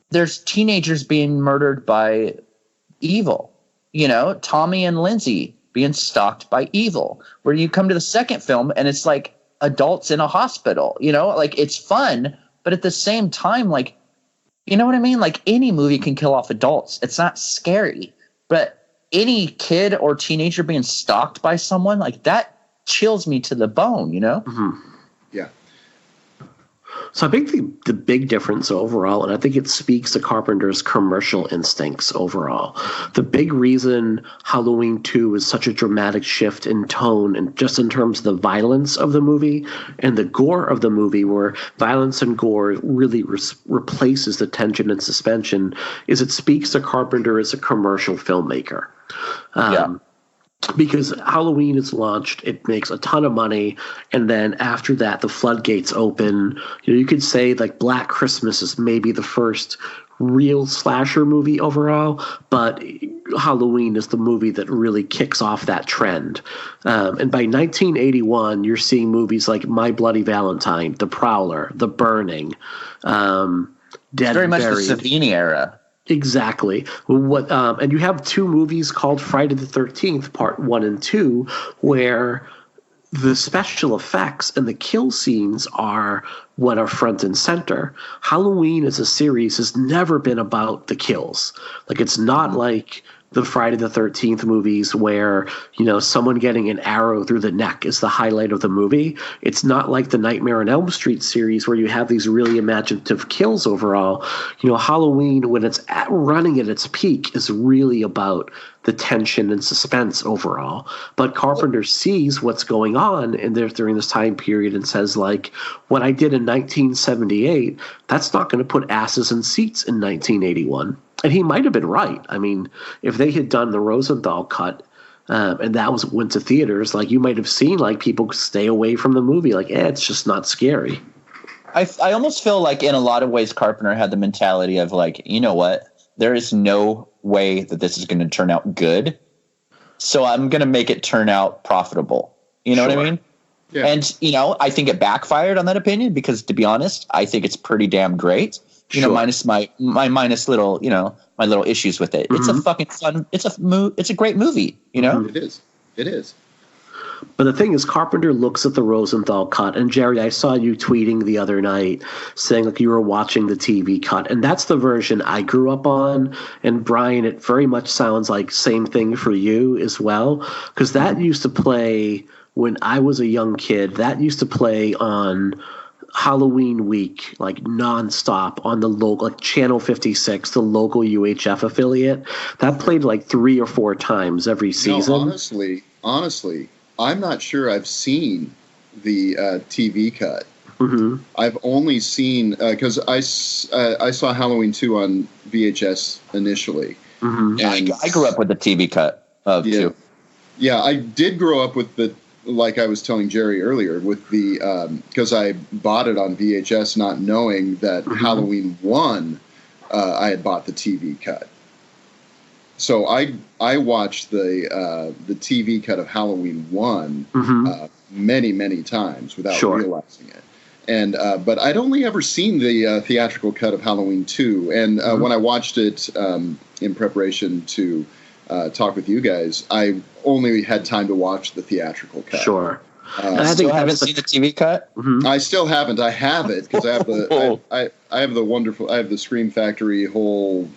Speaker 4: there's teenagers being murdered by evil, you know, Tommy and Lindsay being stalked by evil, where you come to the second film and it's like adults in a hospital, you know, like, it's fun, but at the same time, like, you know what I mean? Like, any movie can kill off adults. It's not scary, but any kid or teenager being stalked by someone, like, that chills me to the bone, you know?
Speaker 5: Yeah.
Speaker 3: So I think the big difference overall, and I think it speaks to Carpenter's commercial instincts overall, the big reason Halloween 2 is such a dramatic shift in tone and just in terms of the violence of the movie and the gore of the movie, where violence and gore really replaces the tension and suspension, is it speaks to Carpenter as a commercial filmmaker. Because Halloween is launched, it makes a ton of money, and then after that, the floodgates open. You could say like Black Christmas is maybe the first real slasher movie overall, but Halloween is the movie that really kicks off that trend. And by 1981, you're seeing movies like My Bloody Valentine, The Prowler, The Burning, Dead
Speaker 4: very
Speaker 3: and
Speaker 4: much
Speaker 3: Buried.
Speaker 4: the Savini era.
Speaker 3: Exactly. And you have two movies called Friday the 13th, Part 1 and 2, where the special effects and the kill scenes are what are front and center. Halloween as a series has never been about the kills. Like, it's not like the Friday the 13th movies where, someone getting an arrow through the neck is the highlight of the movie. It's not like the Nightmare on Elm Street series where you have these really imaginative kills overall. Halloween, when it's running at its peak, is really about the tension and suspense overall. But Carpenter sees what's going on during this time period and says, like, what I did in 1978, that's not going to put asses in seats in 1981. And he might have been right. I mean, if they had done the Rosenthal cut and that went to theaters, like, you might have seen like people stay away from the movie, like, it's just not scary.
Speaker 4: I almost feel like in a lot of ways Carpenter had the mentality of like, you know what? There is no way that this is going to turn out good, so I'm going to make it turn out profitable. You know what I mean?
Speaker 5: Yeah.
Speaker 4: And, I think it backfired on that opinion because, to be honest, I think it's pretty damn great. Minus my little, my little issues with it. It's a fucking fun. It's a great movie.
Speaker 5: It is.
Speaker 3: But the thing is, Carpenter looks at the Rosenthal cut, and Jerry, I saw you tweeting the other night saying like you were watching the TV cut, and that's the version I grew up on. And Brian, it very much sounds like same thing for you as well, because that used to play when I was a young kid. That used to play on Halloween week, like nonstop on the local, like Channel 56, the local UHF affiliate. That played like 3 or 4 times every season.
Speaker 5: Honestly, I'm not sure I've seen the TV cut.
Speaker 3: Mm-hmm.
Speaker 5: I've only seen because I saw Halloween 2 on VHS initially.
Speaker 3: Mm-hmm.
Speaker 4: And I grew up with the TV cut of 2.
Speaker 5: Yeah, I did grow up with the, like I was telling Jerry earlier, with the because I bought it on VHS, not knowing that Halloween 1, I had bought the TV cut. So I watched the TV cut of Halloween 1 many times without realizing it. And but I'd only ever seen the theatrical cut of Halloween 2. And when I watched it in preparation to talk with you guys, I only had time to watch the theatrical cut.
Speaker 3: Sure.
Speaker 4: I still haven't seen the TV cut.
Speaker 5: I still haven't. I have it because I have the I have the wonderful. I have the Scream Factory whole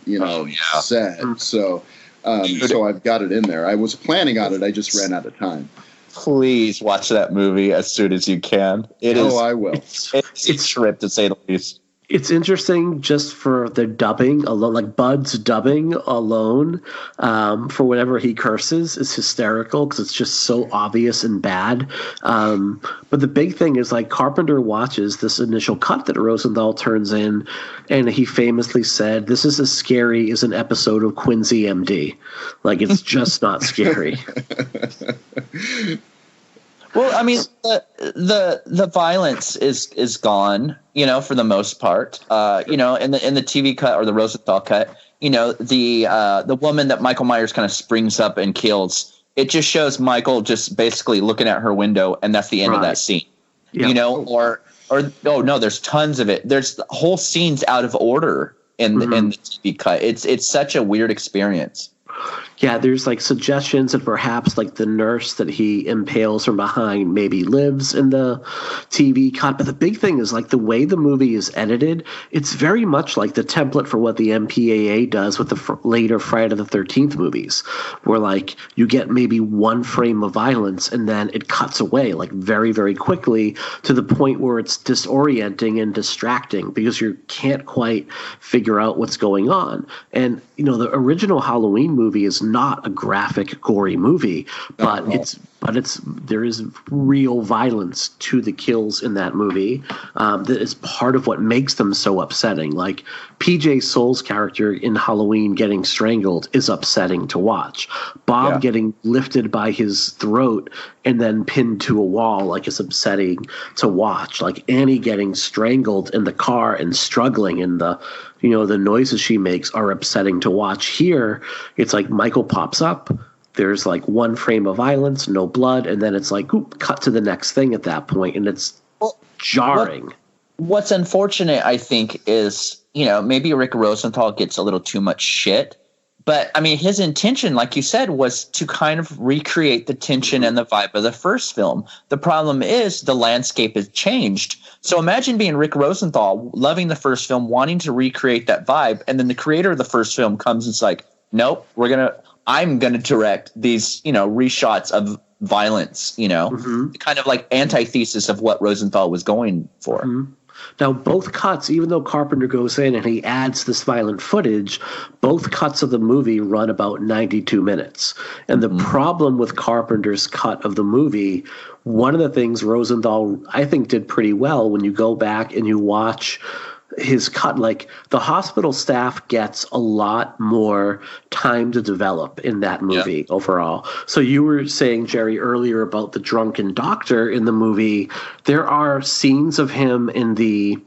Speaker 5: set. So so I've got it in there. I was planning on it. I just ran out of time.
Speaker 4: Please watch that movie as soon as you can.
Speaker 5: I will.
Speaker 4: It's a trip, to say the least.
Speaker 3: It's interesting just for the dubbing alone, like Bud's dubbing alone, for whenever he curses is hysterical because it's just so obvious and bad. But the big thing is like Carpenter watches this initial cut that Rosenthal turns in, and he famously said, "This is as scary as an episode of Quincy MD. Like, it's just not scary."
Speaker 4: Well, I mean, the violence is gone, for the most part. In the TV cut or the Rosenthal cut, the woman that Michael Myers kind of springs up and kills, it just shows Michael just basically looking at her window, and that's the end of that scene.
Speaker 3: Yeah.
Speaker 4: Or no, there's tons of it. There's whole scenes out of order in the TV cut. It's such a weird experience.
Speaker 3: Yeah, there's like suggestions that perhaps like the nurse that he impales from behind maybe lives in the TV cut. But the big thing is like the way the movie is edited, it's very much like the template for what the MPAA does with the later Friday the 13th movies, where like you get maybe one frame of violence and then it cuts away like very, very quickly to the point where it's disorienting and distracting because you can't quite figure out what's going on. And, you know, the original Halloween movie is not a graphic, gory movie, but there is real violence to the kills in that movie that is part of what makes them so upsetting. Like PJ Soul's character in Halloween getting strangled is upsetting to watch. Bob getting lifted by his throat and then pinned to a wall like is upsetting to watch. Like Annie getting strangled in the car and struggling and the noises she makes are upsetting to watch. Here, it's like Michael pops up. There's like one frame of violence, no blood, and then it's like cut to the next thing at that point, and it's jarring.
Speaker 4: What's unfortunate, I think, is, maybe Rick Rosenthal gets a little too much shit. But, I mean, his intention, like you said, was to kind of recreate the tension and the vibe of the first film. The problem is the landscape has changed. So imagine being Rick Rosenthal, loving the first film, wanting to recreate that vibe, and then the creator of the first film comes and is like, nope, I'm going to direct these, reshots of violence, kind of like antithesis of what Rosenthal was going for.
Speaker 3: Mm-hmm. Now, both cuts, even though Carpenter goes in and he adds this violent footage, both cuts of the movie run about 92 minutes. And the problem with Carpenter's cut of the movie, one of the things Rosenthal, I think, did pretty well when you go back and you watch his cut, like the hospital staff gets a lot more time to develop in that movie overall. So you were saying, Jerry, earlier about the drunken doctor in the movie. There are scenes of him in the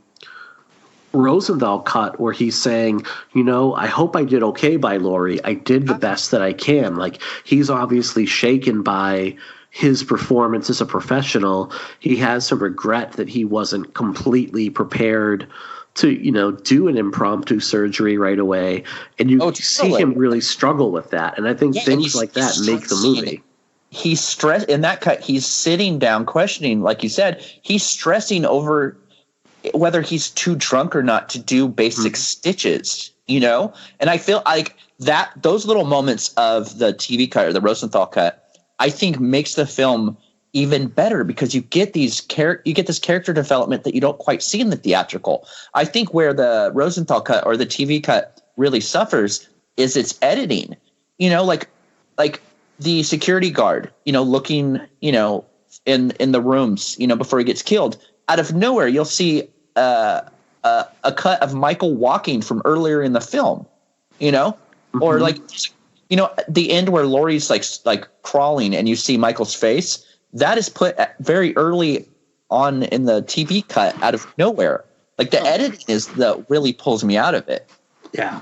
Speaker 3: Rosenthal cut where he's saying, I hope I did okay by Laurie. I did the best that I can. Like he's obviously shaken by his performance as a professional. He has some regret that he wasn't completely prepared to, do an impromptu surgery right away. And you see him really struggle with that. And I think things like that make the movie.
Speaker 4: He's stressed in that cut. He's sitting down questioning, like you said, he's stressing over whether he's too drunk or not to do basic stitches, And I feel like those little moments of the TV cut or the Rosenthal cut, I think makes the film even better because you get this character development that you don't quite see in the theatrical. I think where the Rosenthal cut or the TV cut really suffers is its editing. Like the security guard, looking, in the rooms, before he gets killed. Out of nowhere, you'll see a cut of Michael walking from earlier in the film, or like, the end where Laurie's like crawling and you see Michael's face. That is put very early on in the TV cut out of nowhere. Like the editing is that really pulls me out of it.
Speaker 3: Yeah.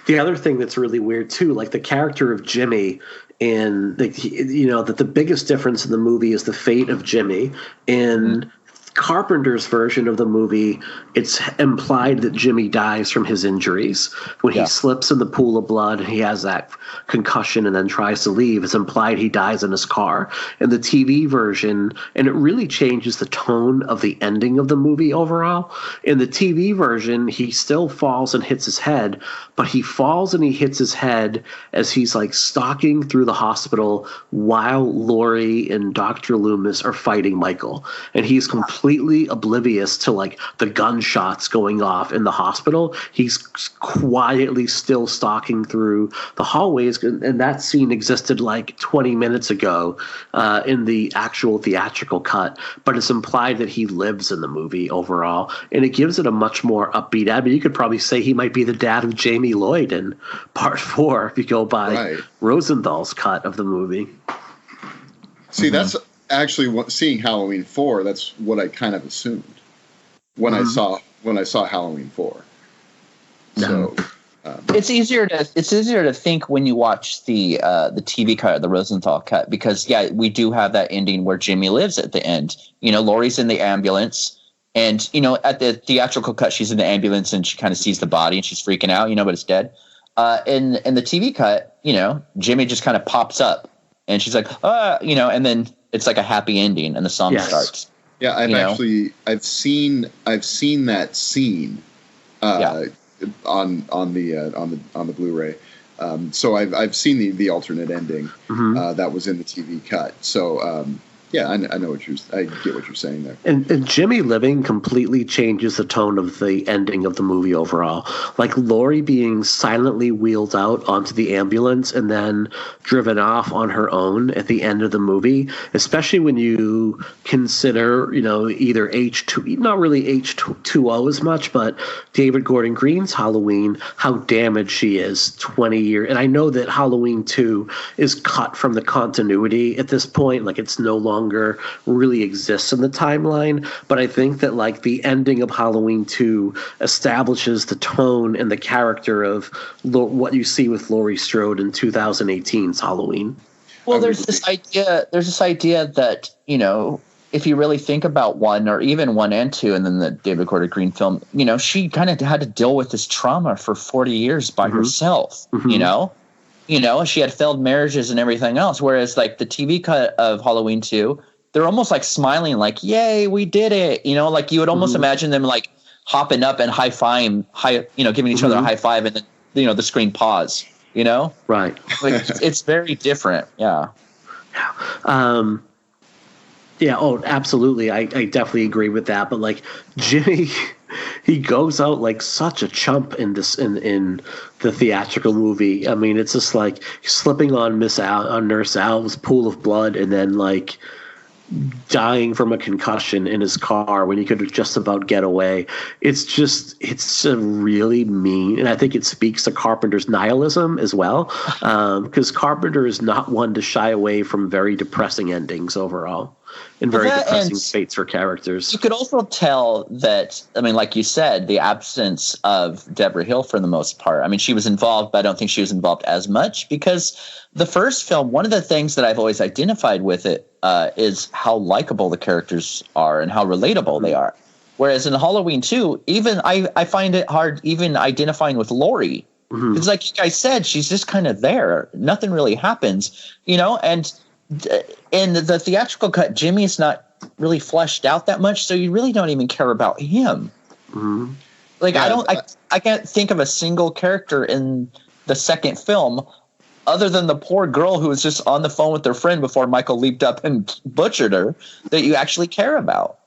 Speaker 3: The other thing that's really weird too, like the character of Jimmy and that the biggest difference in the movie is the fate of Jimmy. In Carpenter's version of the movie, it's implied that Jimmy dies from his injuries. When he slips in the pool of blood and he has that concussion and then tries to leave, it's implied he dies in his car. In the TV version, and it really changes the tone of the ending of the movie overall. In the TV version, he still falls and hits his head, but he falls and he hits his head as he's like stalking through the hospital while Laurie and Dr. Loomis are fighting Michael. And he's completely oblivious to like the gunshots going off in the hospital. He's quietly still stalking through the hallways, and that scene existed like 20 minutes ago in the actual theatrical cut, but it's implied that he lives in the movie overall, and it gives it a much more upbeat ad. But you could probably say he might be the dad of Jamie Lloyd in Part 4 if you go by Rosenthal's cut of the movie.
Speaker 5: See, that's actually seeing Halloween 4. That's what I kind of assumed when I saw Halloween 4. So
Speaker 4: it's easier to think when you watch the TV cut, the Rosenthal cut, because we do have that ending where Jimmy lives at the end. Laurie's in the ambulance, and at the theatrical cut, she's in the ambulance and she kind of sees the body and she's freaking out, but it's dead. In the TV cut, Jimmy just kind of pops up, and she's like, and then it's like a happy ending, and the song starts.
Speaker 5: Yeah, I've seen that scene on the Blu-ray. So I've seen the alternate ending that was in the TV cut. So I know I get what you're saying there.
Speaker 3: And Jimmy living completely changes the tone of the ending of the movie overall. Like Laurie being silently wheeled out onto the ambulance and then driven off on her own at the end of the movie, especially when you consider, either H2, not really H2O as much, but David Gordon Green's Halloween, how damaged she is 20 years. And I know that Halloween 2 is cut from the continuity at this point. Like it's no longer really exists in the timeline, but I think that like the ending of Halloween 2 establishes the tone and the character of what you see with Laurie Strode in 2018's Halloween.
Speaker 4: Well, there's this idea that, if you really think about 1 or even 1 and 2 and then the David Gordon Green film, she kind of had to deal with this trauma for 40 years by herself, she had failed marriages and everything else. Whereas like the TV cut of Halloween 2, they're almost like smiling, like, yay, we did it. Like you would almost imagine them like hopping up and giving each other a high five. And then, the screen pause,
Speaker 3: Right.
Speaker 4: Like it's very different. Yeah.
Speaker 3: Yeah. Oh, absolutely. I definitely agree with that. But like Jimmy, he goes out like such a chump in the theatrical movie. I mean, it's just like slipping on Nurse Al's pool of blood and then like dying from a concussion in his car when he could just about get away. It's a really mean, and I think it speaks to Carpenter's nihilism as well, because Carpenter is not one to shy away from very depressing endings overall. And very depressing fates for characters.
Speaker 4: You could also tell that, I mean, like you said, the absence of Deborah Hill for the most part. I mean, she was involved, but I don't think she was involved as much because the first film, one of the things that I've always identified with it is how likable the characters are and how relatable they are. Whereas in Halloween 2, even I find it hard even identifying with Laurie. Because like I said, she's just kind of there. Nothing really happens, and in the theatrical cut, Jimmy is not really fleshed out that much, so you really don't even care about him. Like I can't think of a single character in the second film other than the poor girl who was just on the phone with their friend before Michael leaped up and butchered her that you actually care about.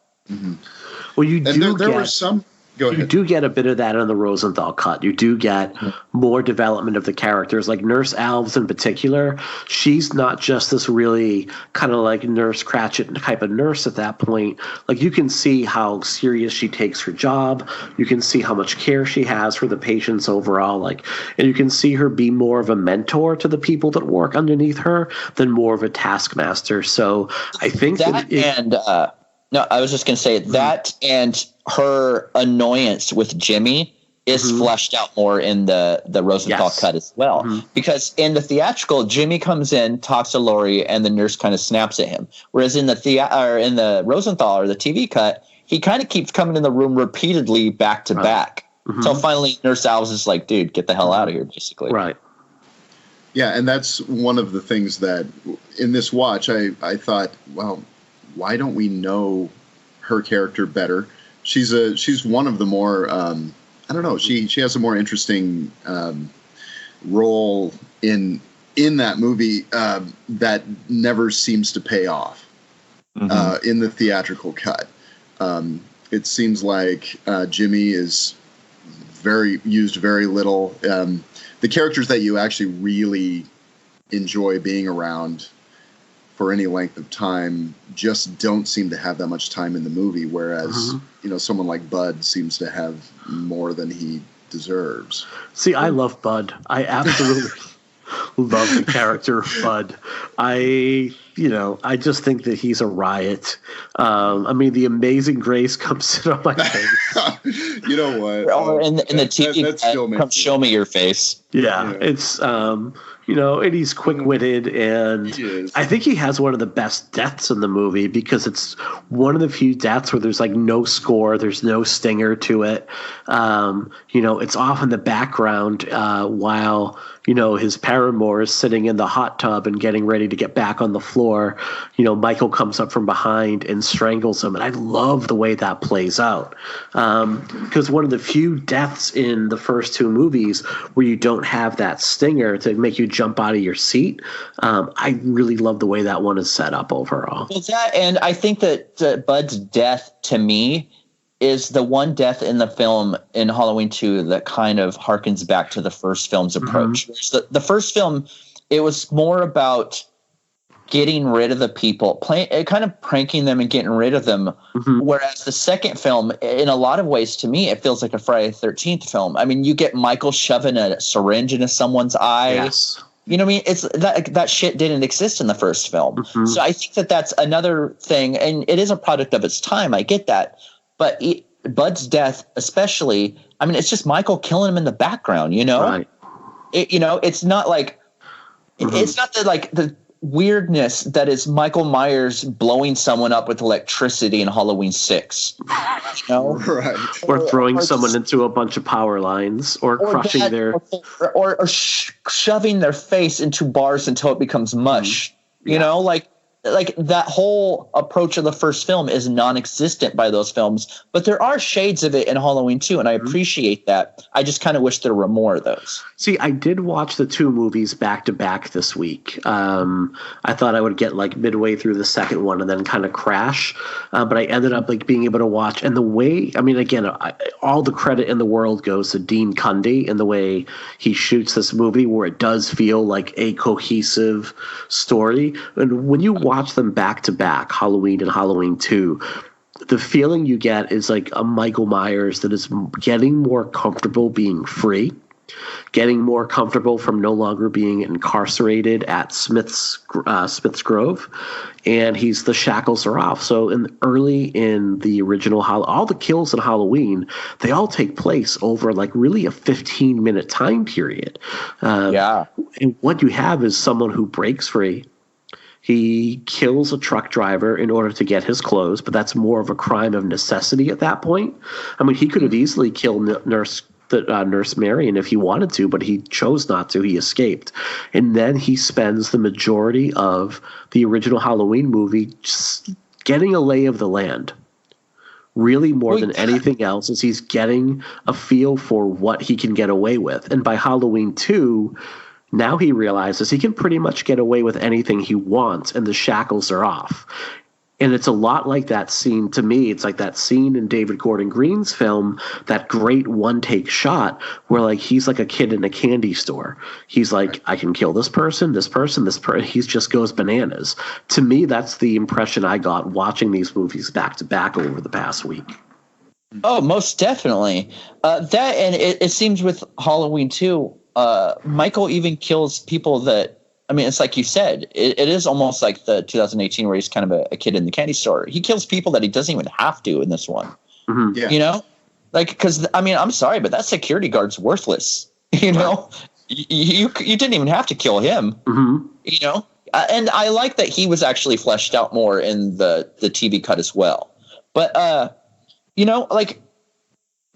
Speaker 3: Well, you do.
Speaker 5: There were some. Go ahead.
Speaker 3: You do get a bit of that in the Rosenthal cut. You do get more development of the characters, like Nurse Alves in particular. She's not just this really kind of like Nurse Cratchit type of nurse at that point. Like you can see how serious she takes her job. You can see how much care she has for the patients overall. Like, and you can see her be more of a mentor to the people that work underneath her than more of a taskmaster. So I think
Speaker 4: no, I was just going to say that and her annoyance with Jimmy is fleshed out more in the Rosenthal cut as well. Because in the theatrical, Jimmy comes in, talks to Laurie, and the nurse kind of snaps at him. Whereas in the Rosenthal or the TV cut, he kind of keeps coming in the room repeatedly back to back. Until finally Nurse Alves is like, dude, get the hell out of here, basically.
Speaker 3: Right.
Speaker 5: Yeah, and that's one of the things that in this watch I thought, well, why don't we know her character better? She's one of the more I don't know. She has a more interesting role in that movie that never seems to pay off in the theatrical cut. It seems like Jimmy is used very little. The characters that you actually really enjoy being around for any length of time just don't seem to have that much time in the movie, whereas someone like Bud seems to have more than he deserves.
Speaker 3: See, I love Bud. I absolutely love the character of Bud. I I just think that he's a riot. I mean, the Amazing Grace comes in on my face.
Speaker 5: You know what?
Speaker 4: Or in the TV,
Speaker 5: that still makes
Speaker 4: come show me your face.
Speaker 3: Yeah, it's and he's quick-witted, and I think he has one of the best deaths in the movie because it's one of the few deaths where there's like no score, there's no stinger to it. It's off in the background while his paramour is sitting in the hot tub and getting ready to get back on the floor. Michael comes up from behind and strangles him, and I love the way that plays out because one of the few deaths in the first two movies where you don't have that stinger to make you jump out of your seat. I really love the way that one is set up overall.
Speaker 4: Well, and I think that Bud's death to me is the one death in the film in Halloween 2 that kind of harkens back to the first film's approach. Mm-hmm. The first film, it was more about getting rid of the people, kind of pranking them and getting rid of them. Mm-hmm. Whereas the second film, in a lot of ways, to me, it feels like a Friday the 13th film. I mean, you get Michael shoving a syringe into someone's eye.
Speaker 3: Yes.
Speaker 4: You know what I mean? It's that shit didn't exist in the first film. Mm-hmm. So I think that's another thing, and it is a product of its time. I get that. But Bud's death, especially, I mean, it's just Michael killing him in the background,
Speaker 3: Right.
Speaker 4: It's not like it's not the weirdness that is Michael Myers blowing someone up with electricity in Halloween 6.
Speaker 5: Right.
Speaker 3: Or throwing someone into a bunch of power lines or crushing their
Speaker 4: or shoving their face into bars until it becomes mush. Like that whole approach of the first film is non-existent by those films, but there are shades of it in Halloween 2, and I appreciate that. I just kind of wish there were more of those.
Speaker 3: See, I did watch the two movies back to back this week. I thought I would get like midway through the second one and then kind of crash, but I ended up like being able to watch. And the way, I mean, again, all the credit in the world goes to Dean Cundey and the way he shoots this movie, where it does feel like a cohesive story. And when you watch them back to back, Halloween and Halloween 2, the feeling you get is like a Michael Myers that is getting more comfortable being free, getting more comfortable from no longer being incarcerated at Smith's Grove, and the shackles are off. So early in the original, all the kills in Halloween, they all take place over like really a 15-minute time period. And what you have is someone who breaks free. He kills a truck driver in order to get his clothes, but that's more of a crime of necessity at that point. I mean, he could have easily killed Nurse Marion if he wanted to, but he chose not to. He escaped. And then he spends the majority of the original Halloween movie just getting a lay of the land. Really more than anything else is he's getting a feel for what he can get away with. And by Halloween 2, now he realizes he can pretty much get away with anything he wants, and the shackles are off. And it's a lot like that scene to me. It's like that scene in David Gordon Green's film, that great one-take shot where like he's like a kid in a candy store. He's like, I can kill this person, this person, this person. He just goes bananas. To me, that's the impression I got watching these movies back to back over the past week.
Speaker 4: Oh, most definitely. That, and it seems with Halloween 2, Michael even kills people that, I mean, it's like you said, it is almost like the 2018 where he's kind of a kid in the candy store. He kills people that he doesn't even have to in this one.
Speaker 5: Mm-hmm. Yeah.
Speaker 4: Like, because, I mean, I'm sorry, but that security guard's worthless. You didn't even have to kill him. Mm-hmm. And I like that he was actually fleshed out more in the TV cut as well. But, like,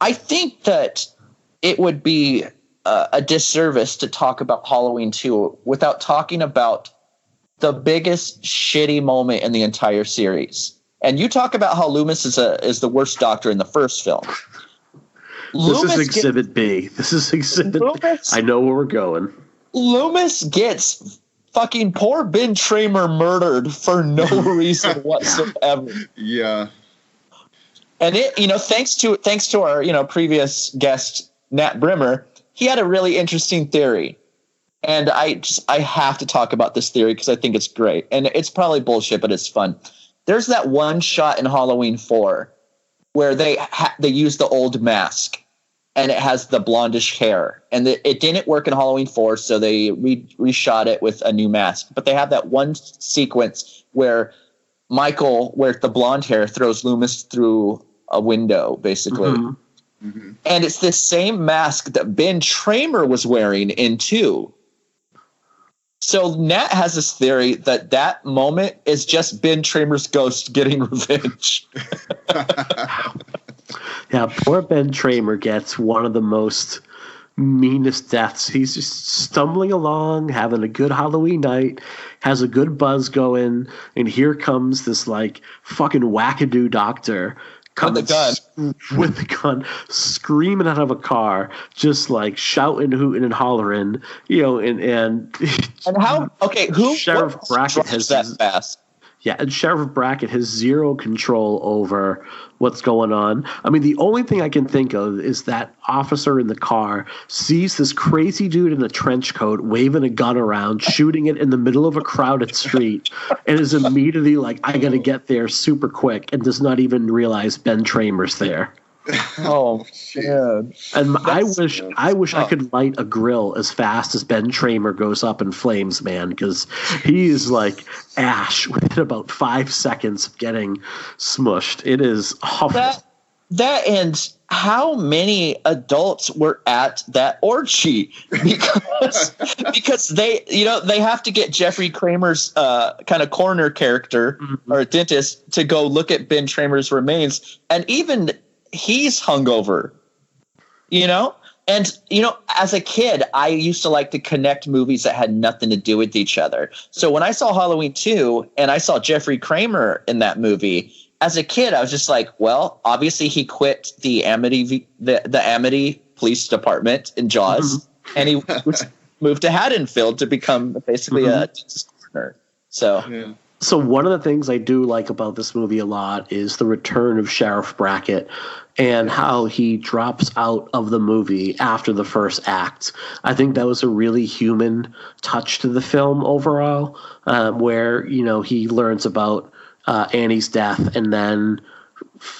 Speaker 4: I think that it would be a disservice to talk about Halloween 2 without talking about the biggest shitty moment in the entire series. And you talk about how Loomis is the worst doctor in the first film.
Speaker 3: This is Exhibit B. Loomis, I know where we're going. Loomis
Speaker 4: gets fucking poor Ben Tramer murdered for no reason whatsoever.
Speaker 5: Yeah.
Speaker 4: And thanks to our, previous guest, Nat Brimmer, he had a really interesting theory. And I have to talk about this theory because I think it's great. And it's probably bullshit, but it's fun. There's that one shot in Halloween 4 where they use the old mask. and it has the blondish hair. And it didn't work in Halloween 4, so they reshot it with a new mask. But they have that one sequence where Michael, with the blonde hair, throws Loomis through a window, basically. Mm-hmm. Mm-hmm. And it's the same mask that Ben Tramer was wearing in 2. So Nat has this theory that moment is just Ben Tramer's ghost getting revenge.
Speaker 3: Yeah, poor Ben Tramer gets one of the most meanest deaths. He's just stumbling along, having a good Halloween night, has a good buzz going, and here comes this like fucking wackadoo doctor
Speaker 4: with
Speaker 3: the gun, screaming out of a car, just like shouting, hooting, and hollering, and
Speaker 4: how? Okay,
Speaker 3: Sheriff Brackett has
Speaker 4: that fast?
Speaker 3: Yeah, and Sheriff Brackett has zero control over what's going on. I mean, the only thing I can think of is that officer in the car sees this crazy dude in a trench coat waving a gun around, shooting it in the middle of a crowded street, and is immediately like, I got to get there super quick, and does not even realize Ben Tramer's there.
Speaker 4: Oh, man.
Speaker 3: And I wish I could light a grill as fast as Ben Tramer goes up in flames, man, because he is like ash within about 5 seconds of getting smushed. It is awful.
Speaker 4: That and how many adults were at that orgy? Because they have to get Jeffrey Kramer's kind of coroner character or dentist to go look at Ben Tramer's remains, and even he's hungover, and as a kid, I used to like to connect movies that had nothing to do with each other. So when I saw Halloween 2 and I saw Jeffrey Kramer in that movie, as a kid, I was just like, well, obviously he quit the Amity Police Department in Jaws, and he moved to Haddonfield to become basically a dentist coroner. So. Yeah.
Speaker 3: So one of the things I do like about this movie a lot is the return of Sheriff Brackett and how he drops out of the movie after the first act. I think that was a really human touch to the film overall, where, he learns about Annie's death and then,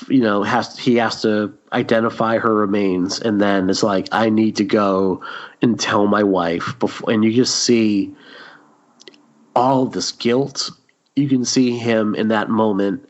Speaker 3: he has to identify her remains, and then it's like, I need to go and tell my wife before, and you just see all of this guilt. You can see him in that moment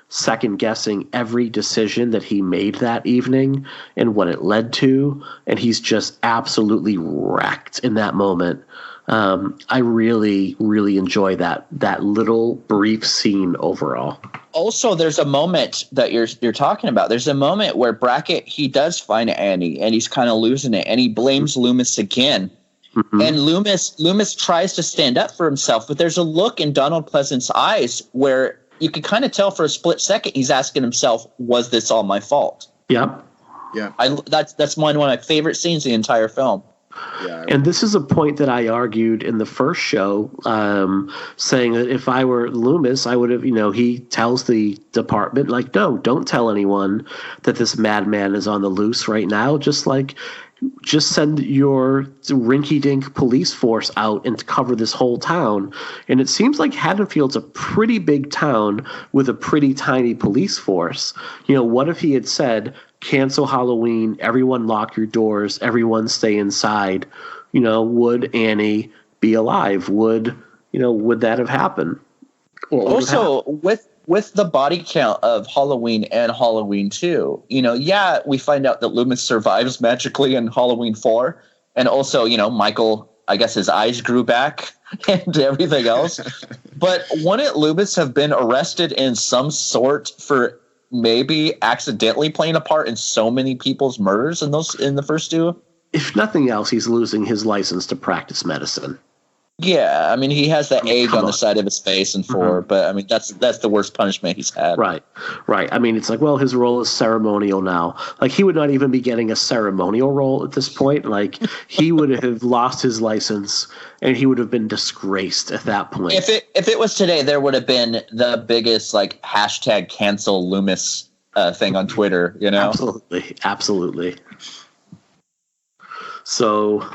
Speaker 3: second guessing every decision that he made that evening and what it led to. And he's just absolutely wrecked in that moment. I really, really enjoy that little brief scene overall.
Speaker 4: Also, there's a moment that you're talking about. There's a moment where Brackett, he does find Annie and he's kind of losing it, and he blames Loomis again. Mm-hmm. And Loomis tries to stand up for himself, but there's a look in Donald Pleasant's eyes where you can kind of tell for a split second he's asking himself, was this all my fault?
Speaker 3: Yeah.
Speaker 5: Yeah.
Speaker 4: That's one of my favorite scenes in the entire film.
Speaker 5: Yeah.
Speaker 3: And this is a point that I argued in the first show, saying that if I were Loomis, I would have, he tells the department, like, no, don't tell anyone that this madman is on the loose right now. Just send your rinky-dink police force out and to cover this whole town. And it seems like Haddonfield's a pretty big town with a pretty tiny police force. What if he had said, cancel Halloween, everyone lock your doors, everyone stay inside? Would Annie be alive? Would that have happened?
Speaker 4: Also, with the body count of Halloween and Halloween 2, we find out that Loomis survives magically in Halloween 4. And also, Michael, I guess his eyes grew back and everything else. But wouldn't Loomis have been arrested in some sort for maybe accidentally playing a part in so many people's murders in the first 2?
Speaker 3: If nothing else, he's losing his license to practice medicine.
Speaker 4: Yeah, I mean, he has that egg on the side of his face in 4, but I mean, that's the worst punishment he's had.
Speaker 3: Right. I mean, it's like, well, his role is ceremonial now. Like, he would not even be getting a ceremonial role at this point. Like, he would have lost his license, and he would have been disgraced at that point.
Speaker 4: If it was today, there would have been the biggest hashtag cancel Loomis thing on Twitter.
Speaker 3: Absolutely. So.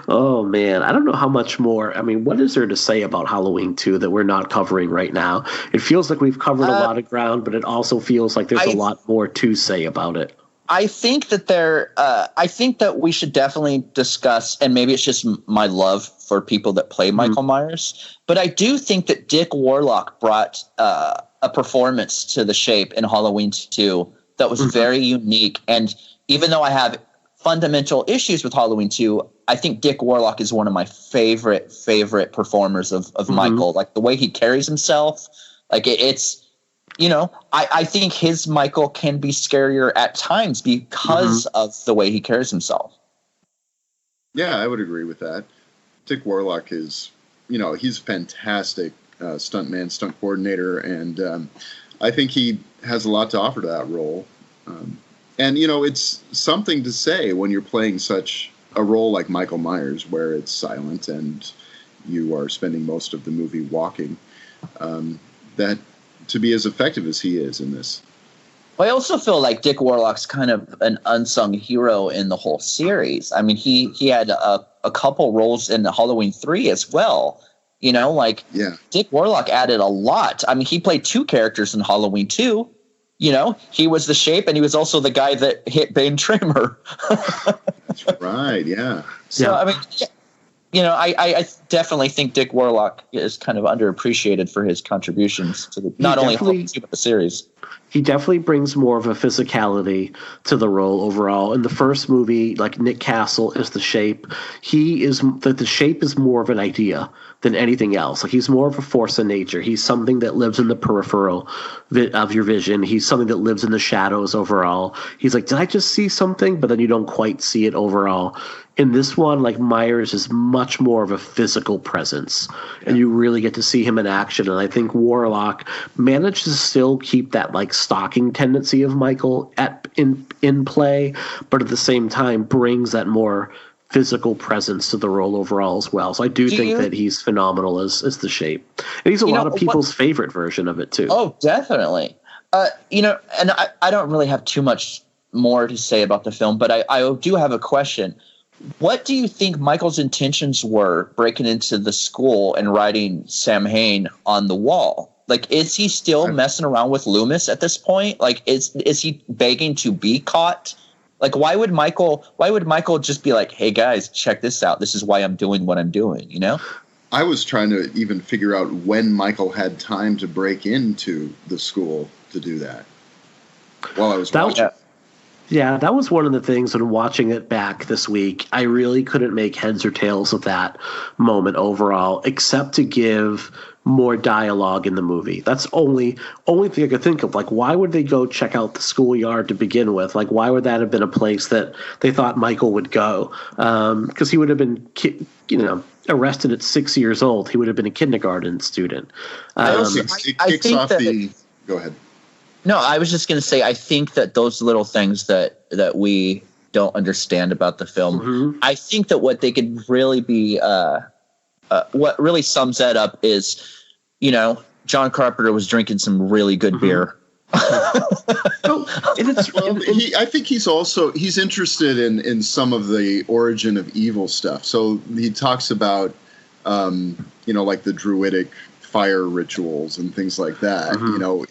Speaker 3: Oh, man. I don't know how much more. I mean, what is there to say about Halloween 2 that we're not covering right now? It feels like we've covered a lot of ground, but it also feels like there's a lot more to say about it.
Speaker 4: I think that we should definitely discuss, and maybe it's just my love for people that play Michael Myers, but I do think that Dick Warlock brought a performance to The Shape in Halloween 2 that was very unique. And even though I have fundamental issues with Halloween 2, I think Dick Warlock is one of my favorite performers of Michael. Like the way he carries himself, like it's. You know, I think his Michael can be scarier at times because of the way he carries himself.
Speaker 5: Yeah, I would agree with that. Dick Warlock is, he's a fantastic stuntman, stunt coordinator, and I think he has a lot to offer to that role. And, it's something to say when you're playing such a role like Michael Myers, where it's silent and you are spending most of the movie walking, that to be as effective as he is in this.
Speaker 4: Well, I also feel like Dick Warlock's kind of an unsung hero in the whole series. I mean, he had a couple roles in Halloween 3 as well. Dick Warlock added a lot. I mean, he played 2 characters in Halloween 2. He was the Shape, and he was also the guy that hit Bane Tramer.
Speaker 5: That's right, yeah.
Speaker 4: So, I mean, I definitely think Dick Warlock is kind of underappreciated for his contributions to not only Halloween 2, but the series.
Speaker 3: He definitely brings more of a physicality to the role overall. In the first movie, like Nick Castle is the Shape. The Shape is more of an idea than anything else. Like he's more of a force of nature. He's something that lives in the peripheral of your vision. He's something that lives in the shadows overall. He's like, did I just see something? But then you don't quite see it overall. In this one, like Myers is much more of a physical presence, and you really get to see him in action. And I think Warlock managed to still keep that like stalking tendency of Michael in play, but at the same time brings that more physical presence to the role overall as well. So I do think that he's phenomenal as the Shape, and he's a lot of people's favorite version of it too.
Speaker 4: Oh, definitely. And I don't really have too much more to say about the film, but I do have a question. What do you think Michael's intentions were breaking into the school and writing Sam Hain on the wall? Like, is he still messing around with Loomis at this point? Like, is he begging to be caught? Like, why would Michael just be like, hey guys, check this out. This is why I'm doing what I'm doing, I
Speaker 5: was trying to even figure out when Michael had time to break into the school to do that while I was watching.
Speaker 3: Yeah, that was one of the things when watching it back this week. I really couldn't make heads or tails of that moment overall, except to give more dialogue in the movie. That's only thing I could think of. Like, why would they go check out the schoolyard to begin with? Like, why would that have been a place that they thought Michael would go? Because he would have been, arrested at 6 years old. He would have been a kindergarten student.
Speaker 5: Go ahead.
Speaker 4: No, I was just going to say, I think that those little things that we don't understand about the film, I think that what they could really be, what really sums that up is, John Carpenter was drinking some really good beer.
Speaker 5: I think he's interested in some of the origin of evil stuff. So he talks about, like the Druidic fire rituals and things like that,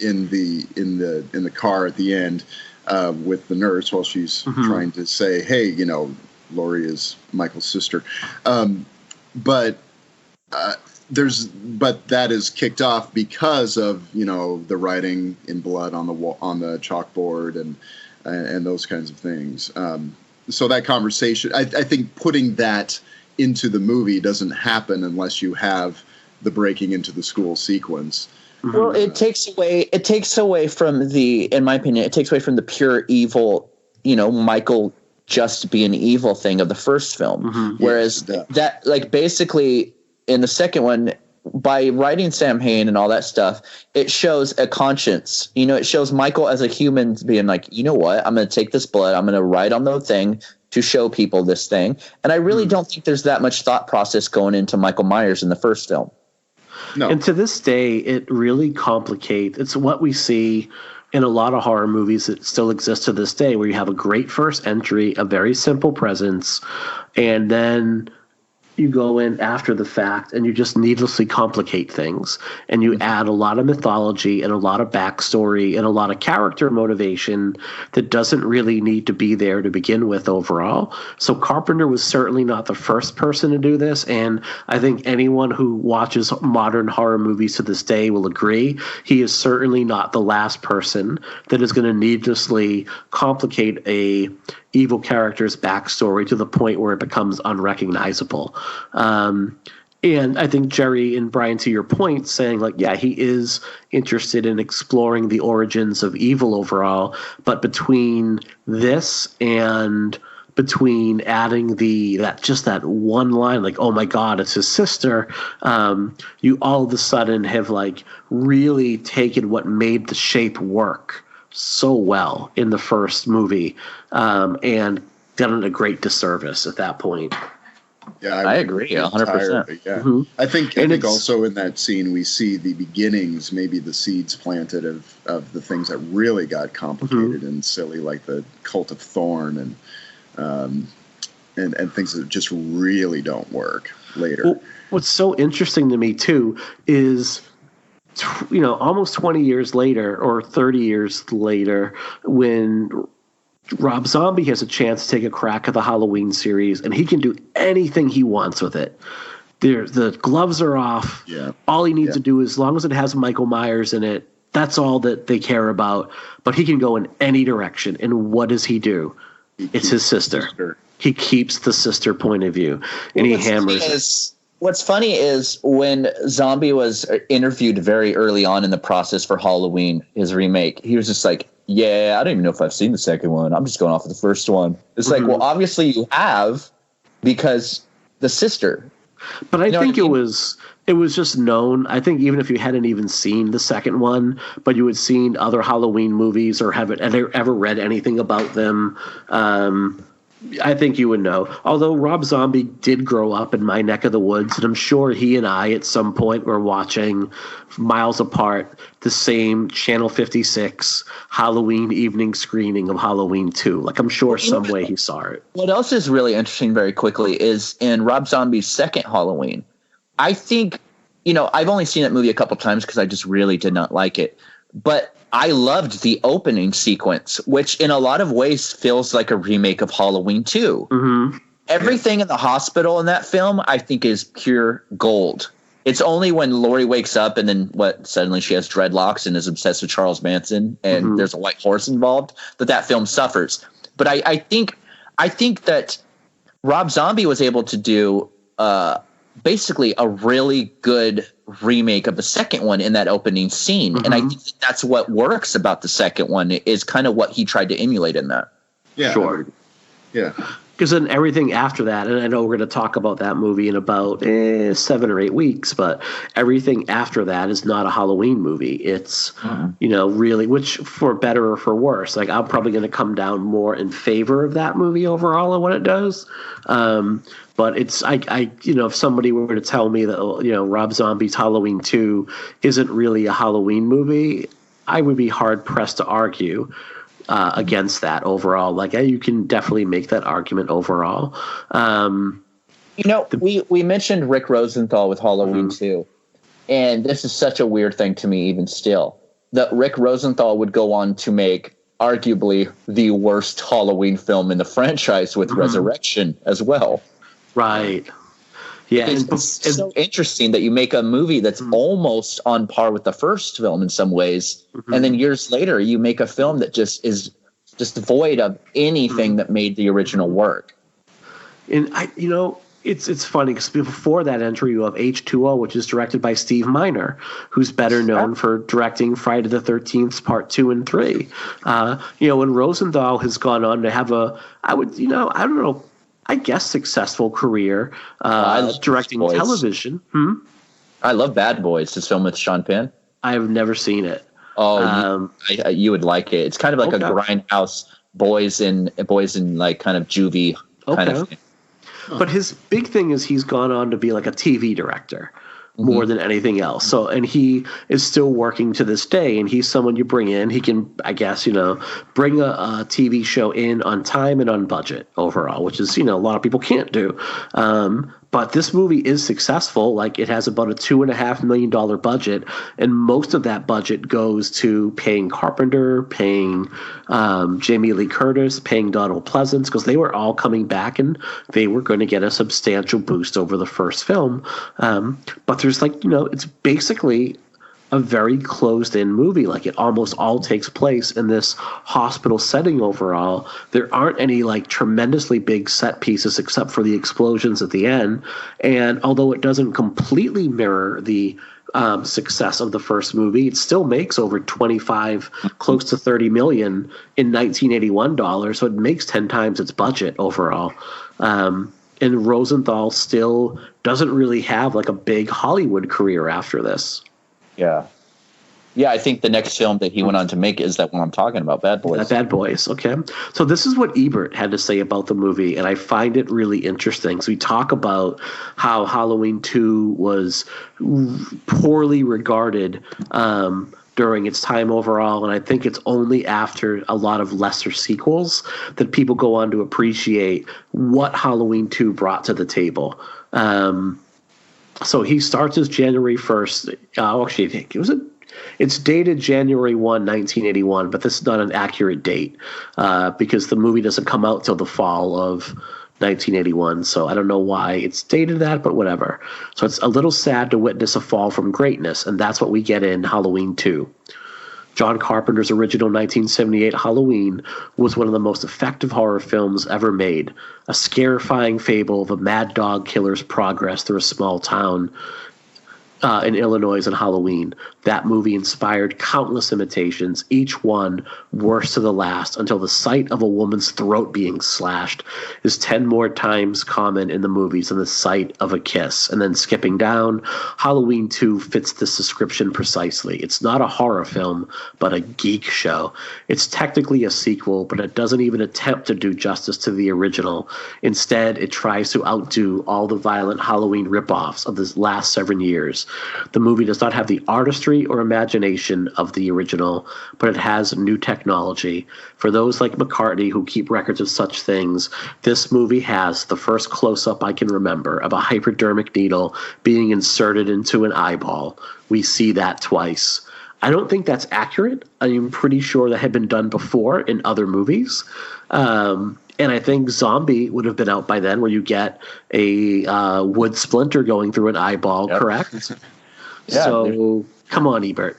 Speaker 5: in the car at the end with the nurse while she's trying to say, hey, Laurie is Michael's sister. But that is kicked off because of, the writing in blood on the chalkboard and those kinds of things. So that conversation, I think putting that into the movie doesn't happen unless you have the breaking into the school sequence.
Speaker 4: Well, it takes away from in my opinion, it takes away from the pure evil, Michael just being evil thing of the first film. Whereas that, like, basically in the second one, by writing Sam Hain and all that stuff, it shows a conscience. It shows Michael as a human being like, you know what? I'm going to take this blood. I'm going to write on the thing to show people this thing. And I really don't think there's that much thought process going into Michael Myers in the first film.
Speaker 5: No.
Speaker 3: And to this day, it really complicates. It's what we see in a lot of horror movies that still exist to this day, where you have a great first entry, a very simple presence, and then you go in after the fact and you just needlessly complicate things, and you add a lot of mythology and a lot of backstory and a lot of character motivation that doesn't really need to be there to begin with overall. So Carpenter was certainly not the first person to do this, and I think anyone who watches modern horror movies to this day will agree he is certainly not the last person that is going to needlessly complicate a evil character's backstory to the point where it becomes unrecognizable. And I think Jerry and Brian, to your point, saying like, yeah, he is interested in exploring the origins of evil overall, but between this and between adding that one line, like, oh my God, it's his sister, you all of a sudden have like really taken what made The Shape work so well in the first movie, and done it a great disservice at that point.
Speaker 5: Yeah,
Speaker 4: I agree 100%.
Speaker 5: Yeah,
Speaker 3: Mm-hmm.
Speaker 5: I think also in that scene we see the beginnings, maybe the seeds planted of the things that really got complicated and silly, like the Cult of Thorn and things that just really don't work later.
Speaker 3: Well, what's so interesting to me too is, almost 20 years later or 30 years later, when Rob Zombie has a chance to take a crack at the Halloween series, and he can do anything he wants with it. The gloves are off.
Speaker 5: Yeah.
Speaker 3: All he needs to do, as long as it has Michael Myers in it, that's all that they care about. But he can go in any direction. And what does he do? It's his sister. He keeps the sister point of view, and he hammers it.
Speaker 4: What's funny is when Zombie was interviewed very early on in the process for Halloween, his remake, he was just like, yeah, I don't even know if I've seen the second one. I'm just going off of the first one. It's like, well, obviously you have, because the sister.
Speaker 3: But I think it was just known. I think even if you hadn't even seen the second one, but you had seen other Halloween movies or haven't ever read anything about them, I think you would know. Although Rob Zombie did grow up in my neck of the woods, and I'm sure he and I at some point were watching miles apart the same Channel 56 Halloween evening screening of Halloween 2. Like, I'm sure some way he saw it.
Speaker 4: What else is really interesting very quickly is in Rob Zombie's second Halloween, I think, I've only seen that movie a couple times because I just really did not like it. But I loved the opening sequence, which in a lot of ways feels like a remake of Halloween 2. Mm-hmm. Everything in the hospital in that film, I think, is pure gold. It's only when Laurie wakes up and then suddenly she has dreadlocks and is obsessed with Charles Manson and there's a white horse involved that film suffers. But I think that Rob Zombie was able to do basically a really good remake of the second one in that opening scene. And I think that's what works about the second one is kind of what he tried to emulate in that.
Speaker 5: Yeah.
Speaker 3: Sure.
Speaker 5: Yeah.
Speaker 3: Because then everything after that, and I know we're going to talk about that movie in about 7 or 8 weeks, but everything after that is not a Halloween movie. It's, really, which for better or for worse, like I'm probably going to come down more in favor of that movie overall and what it does. But it's, if somebody were to tell me that, Rob Zombie's Halloween 2 isn't really a Halloween movie, I would be hard pressed to argue against that overall. Like, you can definitely make that argument overall.
Speaker 4: We mentioned Rick Rosenthal with Halloween 2, and this is such a weird thing to me even still, that Rick Rosenthal would go on to make arguably the worst Halloween film in the franchise with Resurrection as well.
Speaker 3: Right. Yeah,
Speaker 4: it's so interesting that you make a movie that's almost on par with the first film in some ways, and then years later you make a film that just is just void of anything that made the original work.
Speaker 3: And it's funny because before that entry you have H2O, which is directed by Steve Miner, who's better known for directing Friday the 13th Part 2 and 3. When Rosenthal has gone on to have I guess successful career directing television.
Speaker 4: I love Bad Boys, his film with Sean Penn.
Speaker 3: I've never seen it.
Speaker 4: Oh, you would like it. It's kind of like a grindhouse boys in like kind of juvie kind of thing.
Speaker 3: But his big thing is he's gone on to be like a TV director more than anything else. So, and he is still working to this day, and he's someone you bring in. He can, I guess, bring a TV show in on time and on budget overall, which is, a lot of people can't do. But this movie is successful. Like, it has about a $2.5 million budget, and most of that budget goes to paying Carpenter, paying Jamie Lee Curtis, paying Donald Pleasance, because they were all coming back and they were going to get a substantial boost over the first film. But there's it's basically a very closed-in movie. Like, it almost all takes place in this hospital setting overall. There aren't any tremendously big set pieces except for the explosions at the end. And although it doesn't completely mirror the success of the first movie, it still makes over 25, close to 30 million in 1981 dollars. So it makes 10 times its budget overall. And Rosenthal still doesn't really have a big Hollywood career after this.
Speaker 4: Yeah. Yeah, I think the next film that he went on to make is that one I'm talking about, Bad Boys.
Speaker 3: Bad Boys, okay. So this is what Ebert had to say about the movie, and I find it really interesting. So we talk about how Halloween 2 was poorly regarded during its time overall, and I think it's only after a lot of lesser sequels that people go on to appreciate what Halloween 2 brought to the table. So he starts as January 1st. Actually, I think it's dated January 1, 1981, but this is not an accurate date because the movie doesn't come out till the fall of 1981. So I don't know why it's dated that, but whatever. So it's a little sad to witness a fall from greatness, and that's what we get in Halloween 2. John Carpenter's original 1978 Halloween was one of the most effective horror films ever made, a scarifying fable of a mad dog killer's progress through a small town in Illinois on Halloween. That movie inspired countless imitations, each one worse to the last, until the sight of a woman's throat being slashed is 10 more times common in the movies than the sight of a kiss. And then skipping down, Halloween 2 fits this description precisely. It's not a horror film, but a geek show. It's technically a sequel, but it doesn't even attempt to do justice to the original. Instead, it tries to outdo all the violent Halloween ripoffs of the last 7 years. The movie does not have the artistry or imagination of the original, but it has new technology. For those like McCartney who keep records of such things, this movie has the first close-up I can remember of a hypodermic needle being inserted into an eyeball. We see that twice. I don't think that's accurate. I'm pretty sure that had been done before in other movies. And I think Zombie would have been out by then, where you get a wood splinter going through an eyeball, correct?
Speaker 4: Yeah,
Speaker 3: so, come on, Ebert.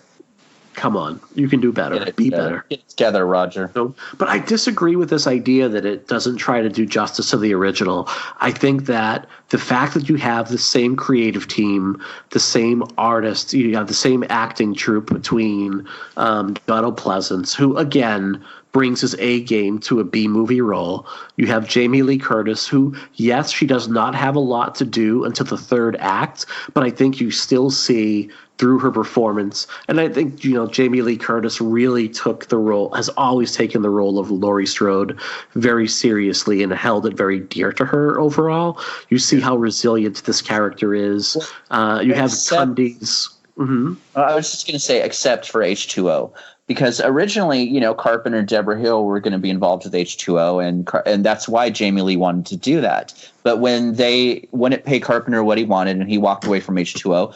Speaker 3: Come on. You can do better. Be better.
Speaker 4: Get it together, Roger.
Speaker 3: So, but I disagree with this idea that it doesn't try to do justice to the original. I think that the fact that you have the same creative team, the same artists, you have the same acting troupe between Donald Pleasance, who, again, brings his A game to a B movie role. You have Jamie Lee Curtis, who, yes, she does not have a lot to do until the third act, but I think you still see through her performance. And I think, Jamie Lee Curtis really took the role, has always taken the role of Laurie Strode very seriously and held it very dear to her overall. You see how resilient this character is. You have Tundy's. Mm-hmm.
Speaker 4: I was just going to say, except for H2O. Because originally, Carpenter and Deborah Hill were going to be involved with H2O, and that's why Jamie Lee wanted to do that. But when they wouldn't pay Carpenter what he wanted and he walked away from H2O,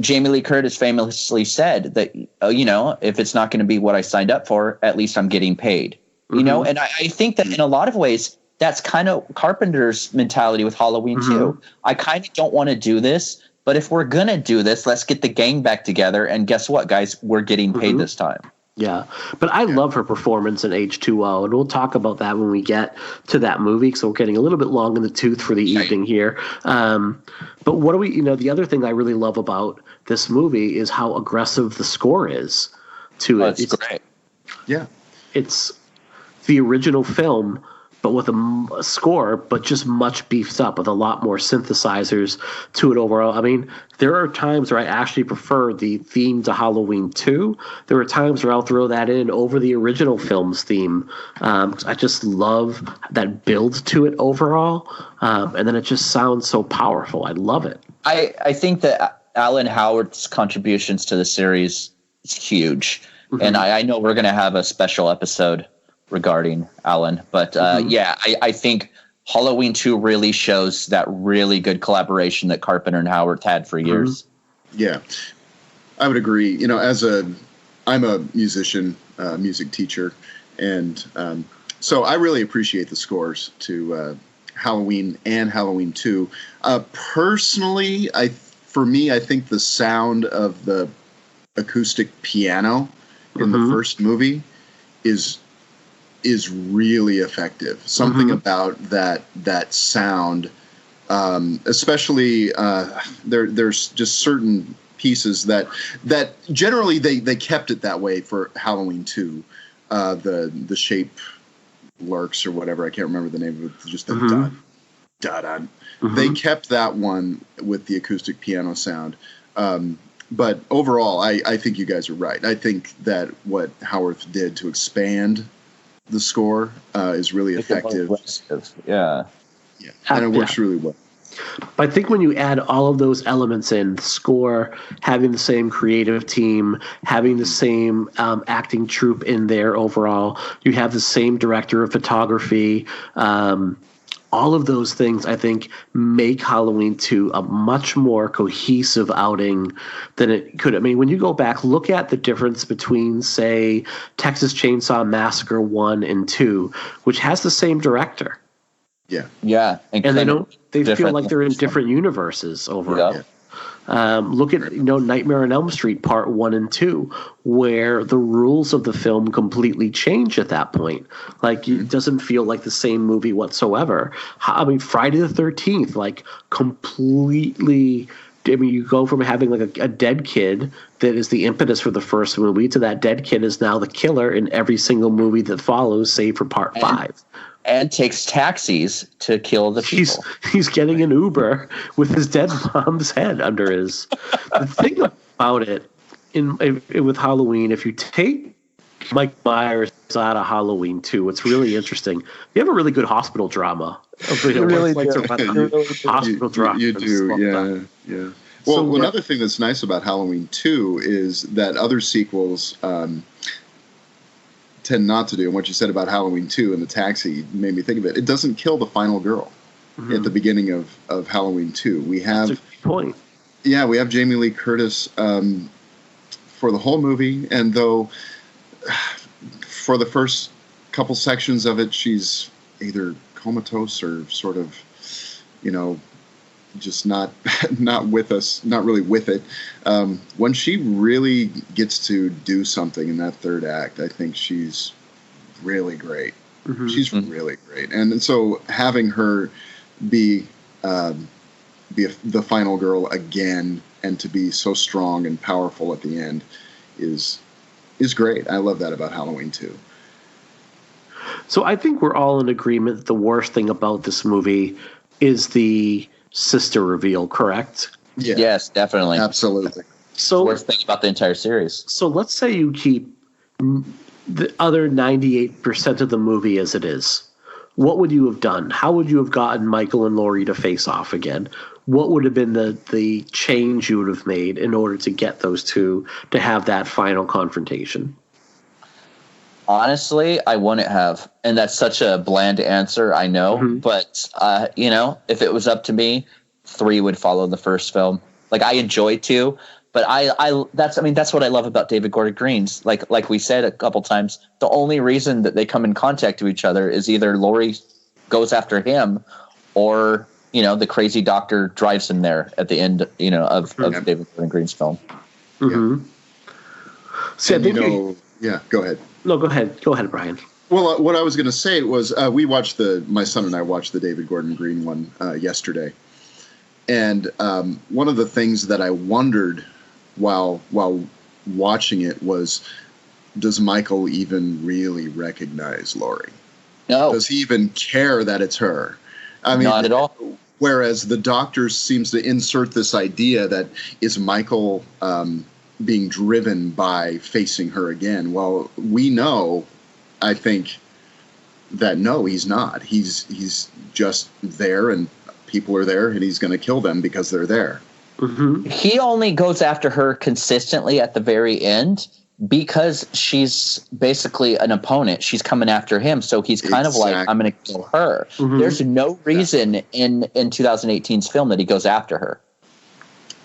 Speaker 4: Jamie Lee Curtis famously said that, if it's not going to be what I signed up for, at least I'm getting paid. And I think that in a lot of ways, that's kind of Carpenter's mentality with Halloween too. I kind of don't want to do this, but if we're going to do this, let's get the gang back together. And guess what, guys? We're getting paid this time.
Speaker 3: Yeah, but I love her performance in H2O, and we'll talk about that when we get to that movie, so we're getting a little bit long in the tooth for the evening here. But what do we, the other thing I really love about this movie is how aggressive the score is to it.
Speaker 4: It's great.
Speaker 5: Yeah.
Speaker 3: It's the original film, but with a score, but just much beefed up with a lot more synthesizers to it overall. I mean, there are times where I actually prefer the theme to Halloween 2. There are times where I'll throw that in over the original film's theme. I just love that build to it overall. And then it just sounds so powerful. I love it.
Speaker 4: I think that Alan Howard's contributions to the series is huge. And I know we're going to have a special episode regarding Alan, but I think Halloween 2 really shows that really good collaboration that Carpenter and Howard had for years.
Speaker 5: Yeah, I would agree. You know, I'm a musician, music teacher, and so I really appreciate the scores to Halloween and Halloween 2. Personally, for me, I think the sound of the acoustic piano in the first movie is really effective. Something about that sound, especially there's just certain pieces that generally they kept it that way for Halloween 2. The shape larks or whatever, I can't remember the name of it, just the dun dun dun. They kept that one with the acoustic piano sound. But overall, I think you guys are right. I think that what Howarth did to expand the score is really effective.
Speaker 4: Yeah,
Speaker 5: and it works really well.
Speaker 3: But I think when you add all of those elements in, the score, having the same creative team, having the same acting troupe in there overall, you have the same director of photography, all of those things, I think, make Halloween 2 a much more cohesive outing than it could. I mean, when you go back, look at the difference between, say, Texas Chainsaw Massacre 1 and 2, which has the same director.
Speaker 4: Yeah.
Speaker 3: And they feel like they're in different universes overall. Look at Nightmare on Elm Street Part 1 and 2, where the rules of the film completely change at that point. Like, it doesn't feel like the same movie whatsoever. I mean, Friday the 13th, like, completely. I mean, you go from having like a dead kid that is the impetus for the first movie to that dead kid is now the killer in every single movie that follows, save for Part 5.
Speaker 4: And takes taxis to kill the people.
Speaker 3: He's getting an Uber with his dead mom's head under his. The thing about it with Halloween, if you take Mike Myers out of Halloween 2, it's really interesting. You have a really good hospital drama.
Speaker 5: Hospital drama. You do, yeah. Well, another thing that's nice about Halloween 2 is that other sequels tend not to do, and what you said about Halloween 2 and the taxi made me think of it. It doesn't kill the final girl at the beginning of Halloween 2. We have
Speaker 3: that's a good point.
Speaker 5: Yeah, we have Jamie Lee Curtis for the whole movie, and though for the first couple sections of it, she's either comatose or sort of, just not with us, not really with it. When she really gets to do something in that third act, I think she's really great. She's really great, and so having her be the final girl again, and to be so strong and powerful at the end is great. I love that about Halloween 2.
Speaker 3: So I think we're all in agreement that the worst thing about this movie is the sister reveal, correct?
Speaker 5: Yeah.
Speaker 4: Yes, definitely.
Speaker 5: Absolutely.
Speaker 3: So
Speaker 4: worst thing about the entire series.
Speaker 3: So let's say you keep the other 98% of the movie as it is. What would you have done? How would you have gotten Michael and Laurie to face off again? What would have been the change you would have made in order to get those two to have that final confrontation?
Speaker 4: Honestly, I wouldn't have. And that's such a bland answer, I know. But, if it was up to me, 3 would follow the first film. Like, I enjoyed 2, but that's what I love about David Gordon Green's. Like we said a couple times, the only reason that they come in contact with each other is either Laurie goes after him or, the crazy doctor drives him there at the end, of David Gordon Green's film.
Speaker 3: So
Speaker 5: yeah, go ahead.
Speaker 3: No, go ahead. Go ahead, Brian.
Speaker 5: Well, what I was going to say was my son and I watched the David Gordon Green one yesterday. And one of the things that I wondered while watching it was, does Michael even really recognize Laurie?
Speaker 4: No.
Speaker 5: Does he even care that it's her? I mean,
Speaker 4: not at all.
Speaker 5: Whereas the doctor seems to insert this idea that is Michael being driven by facing her again. Well, we know, I think, that no, he's not. He's just there, and people are there, and he's going to kill them because they're there.
Speaker 4: He only goes after her consistently at the very end because she's basically an opponent, she's coming after him. So he's kind of like, I'm going to kill her. Mm-hmm. There's no reason in 2018's film that he goes after her.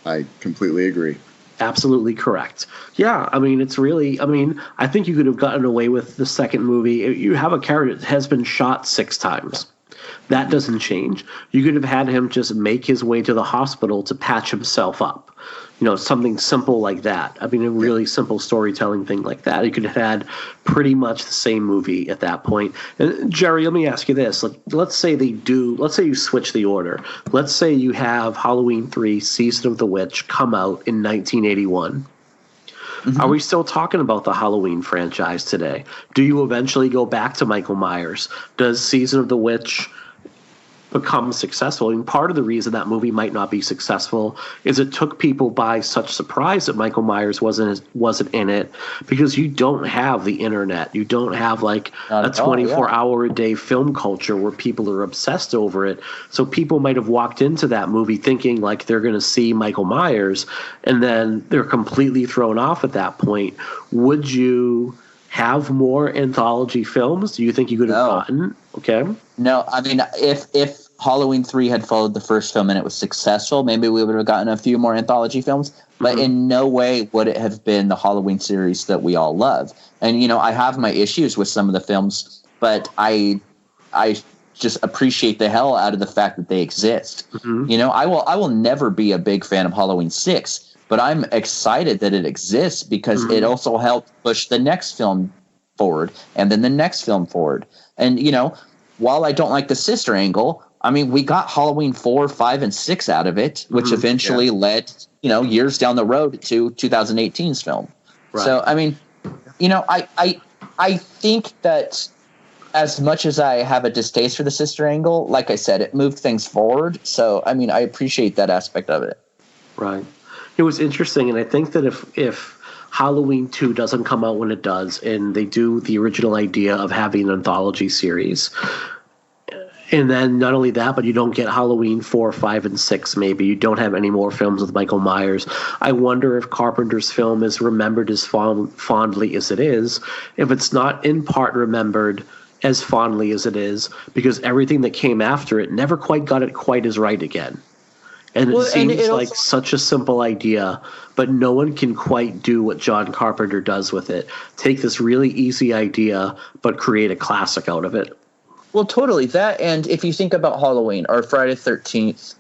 Speaker 5: I completely agree.
Speaker 3: Absolutely correct. Yeah, I mean, it's really, I mean, I think you could have gotten away with the second movie. You have a character that has been shot 6 times. That doesn't change. You could have had him just make his way to the hospital to patch himself up. You know, something simple like that. I mean, a really simple storytelling thing like that. You could have had pretty much the same movie at that point. And Jerry, let me ask you this. Let's say you switch the order. Let's say you have Halloween 3, Season of the Witch come out in 1981. Mm-hmm. Are we still talking about the Halloween franchise today? Do you eventually go back to Michael Myers? Does Season of the Witch become successful? And part of the reason that movie might not be successful is it took people by such surprise that Michael Myers wasn't in it, because you don't have the internet. You don't have like a 24-hour a day film culture where people are obsessed over it. So people might have walked into that movie thinking like they're going to see Michael Myers, and then they're completely thrown off at that point. Would you have more anthology films? Do you think you could have gotten? Okay.
Speaker 4: No, I mean, if Halloween 3 had followed the first film and it was successful, maybe we would have gotten a few more anthology films, but in no way would it have been the Halloween series that we all love. And, you know, I have my issues with some of the films, but I just appreciate the hell out of the fact that they exist. Mm-hmm. You know, I will never be a big fan of Halloween 6, but I'm excited that it exists because it also helped push the next film forward and then the next film forward. And, you know, while I don't like the sister angle, I mean, we got Halloween 4, 5, and 6 out of it, which eventually led, you know, years down the road to 2018's film. Right. So, I mean, you know, I think that as much as I have a distaste for the sister angle, like I said, it moved things forward. So, I mean, I appreciate that aspect of it.
Speaker 3: Right. It was interesting, and I think that if Halloween 2 doesn't come out when it does, and they do the original idea of having an anthology series, and then not only that, but you don't get Halloween 4, 5, and 6, maybe. You don't have any more films with Michael Myers. I wonder if Carpenter's film is remembered as fondly as it is, if it's not in part remembered as fondly as it is, because everything that came after it never quite got it quite as right again. And it seems like such a simple idea, but no one can quite do what John Carpenter does with it. Take this really easy idea, but create a classic out of it.
Speaker 4: Well, totally. That, and if you think about Halloween or Friday the 13th,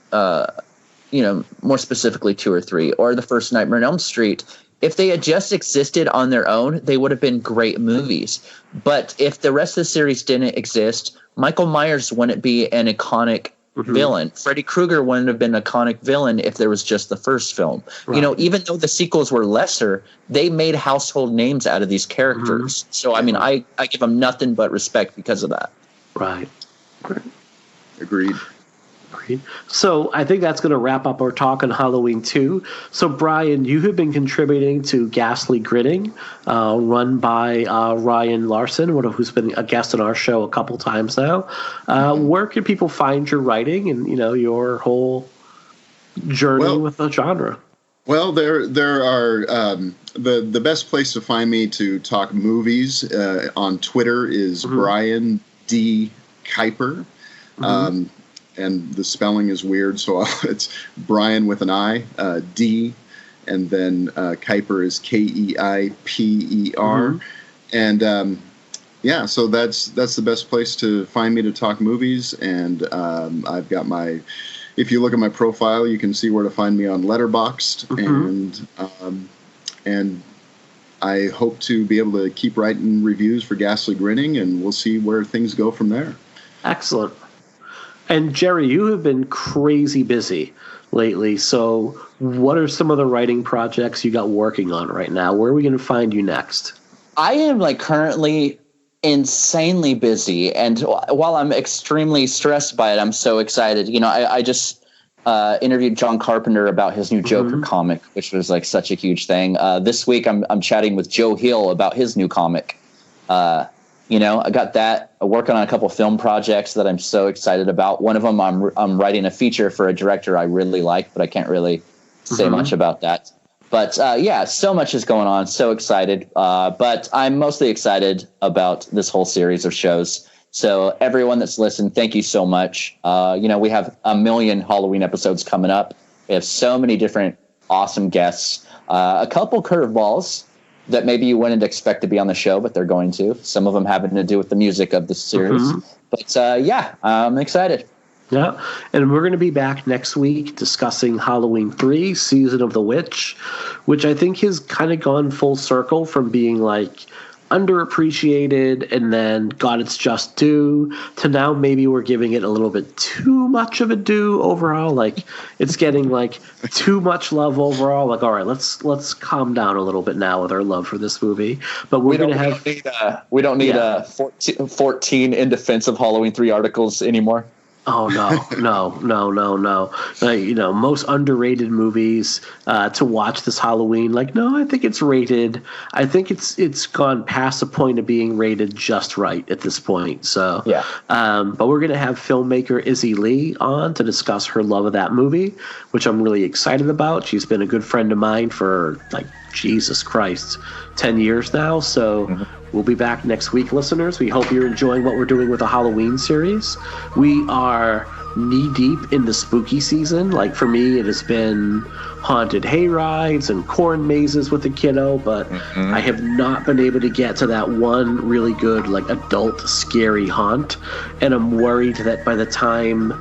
Speaker 4: you know, more specifically 2 or 3, or the first Nightmare on Elm Street, if they had just existed on their own, they would have been great movies. But if the rest of the series didn't exist, Michael Myers wouldn't be an iconic villain. Freddy Krueger wouldn't have been an iconic villain if there was just the first film. Right. You know, even though the sequels were lesser, they made household names out of these characters. So, I mean, I give them nothing but respect because of that.
Speaker 3: Right.
Speaker 5: Agreed.
Speaker 3: So I think that's going to wrap up our talk on Halloween 2. So, Brian, you have been contributing to Ghastly, Grinning, run by Ryan Larson, who's been a guest on our show a couple times now. Where can people find your writing and, you know, your whole journey with the genre?
Speaker 5: Well, there are the best place to find me to talk movies on Twitter is Brian D. Keiper. And the spelling is weird, so it's Brian with an I, D, and then Keiper is Keiper. And yeah, so that's the best place to find me to talk movies. And I've got if you look at my profile, you can see where to find me on Letterboxd. And I hope to be able to keep writing reviews for Ghastly, Grinning, and we'll see where things go from there.
Speaker 3: Excellent. And Jerry, you have been crazy busy lately. So what are some of the writing projects you got working on right now? Where are we going to find you next?
Speaker 4: I am currently insanely busy. And while I'm extremely stressed by it, I'm so excited. You know, I just interviewed John Carpenter about his new Joker comic, which was such a huge thing. This week I'm chatting with Joe Hill about his new comic. You know, I got that. I work on a couple film projects that I'm so excited about. One of them, I'm writing a feature for a director I really like, but I can't really say much about that. But yeah, so much is going on. So excited. But I'm mostly excited about this whole series of shows. So everyone that's listened, thank you so much. We have 1 million Halloween episodes coming up. We have so many different awesome guests. A couple curveballs that maybe you wouldn't expect to be on the show, but they're going to. Some of them having to do with the music of the series. Mm-hmm. But yeah, I'm excited.
Speaker 3: Yeah, and we're going to be back next week discussing Halloween 3, Season of the Witch, which I think has kind of gone full circle from being like underappreciated and then got its just due to now maybe we're giving it a little bit too much of a due overall. Like it's getting like too much love overall. Like, all right, let's calm down a little bit now with our love for this movie. But we don't need 14 in defense of Halloween 3 articles anymore. Oh, no. Most underrated movies to watch this Halloween. Like, no, I think it's rated. I think it's gone past the point of being rated just right at this point. So, yeah. But we're going to have filmmaker Izzy Lee on to discuss her love of that movie, which I'm really excited about. She's been a good friend of mine for, like, Jesus Christ, 10 years now. So we'll be back next week, listeners. We hope you're enjoying what we're doing with the Halloween series. We are knee-deep in the spooky season. Like, for me, it has been haunted hayrides and corn mazes with the kiddo, but I have not been able to get to that one really good, like, adult scary haunt. And I'm worried that by the time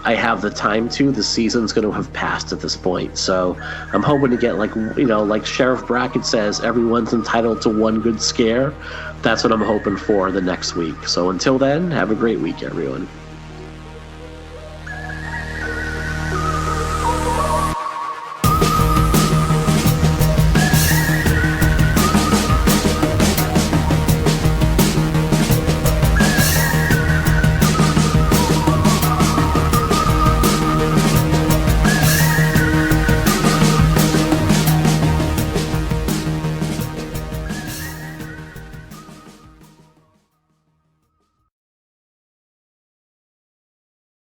Speaker 3: I have the time to, the season's going to have passed at this point. So I'm hoping to get, like Sheriff Brackett says, everyone's entitled to one good scare. That's what I'm hoping for the next week. So until then, have a great week, everyone.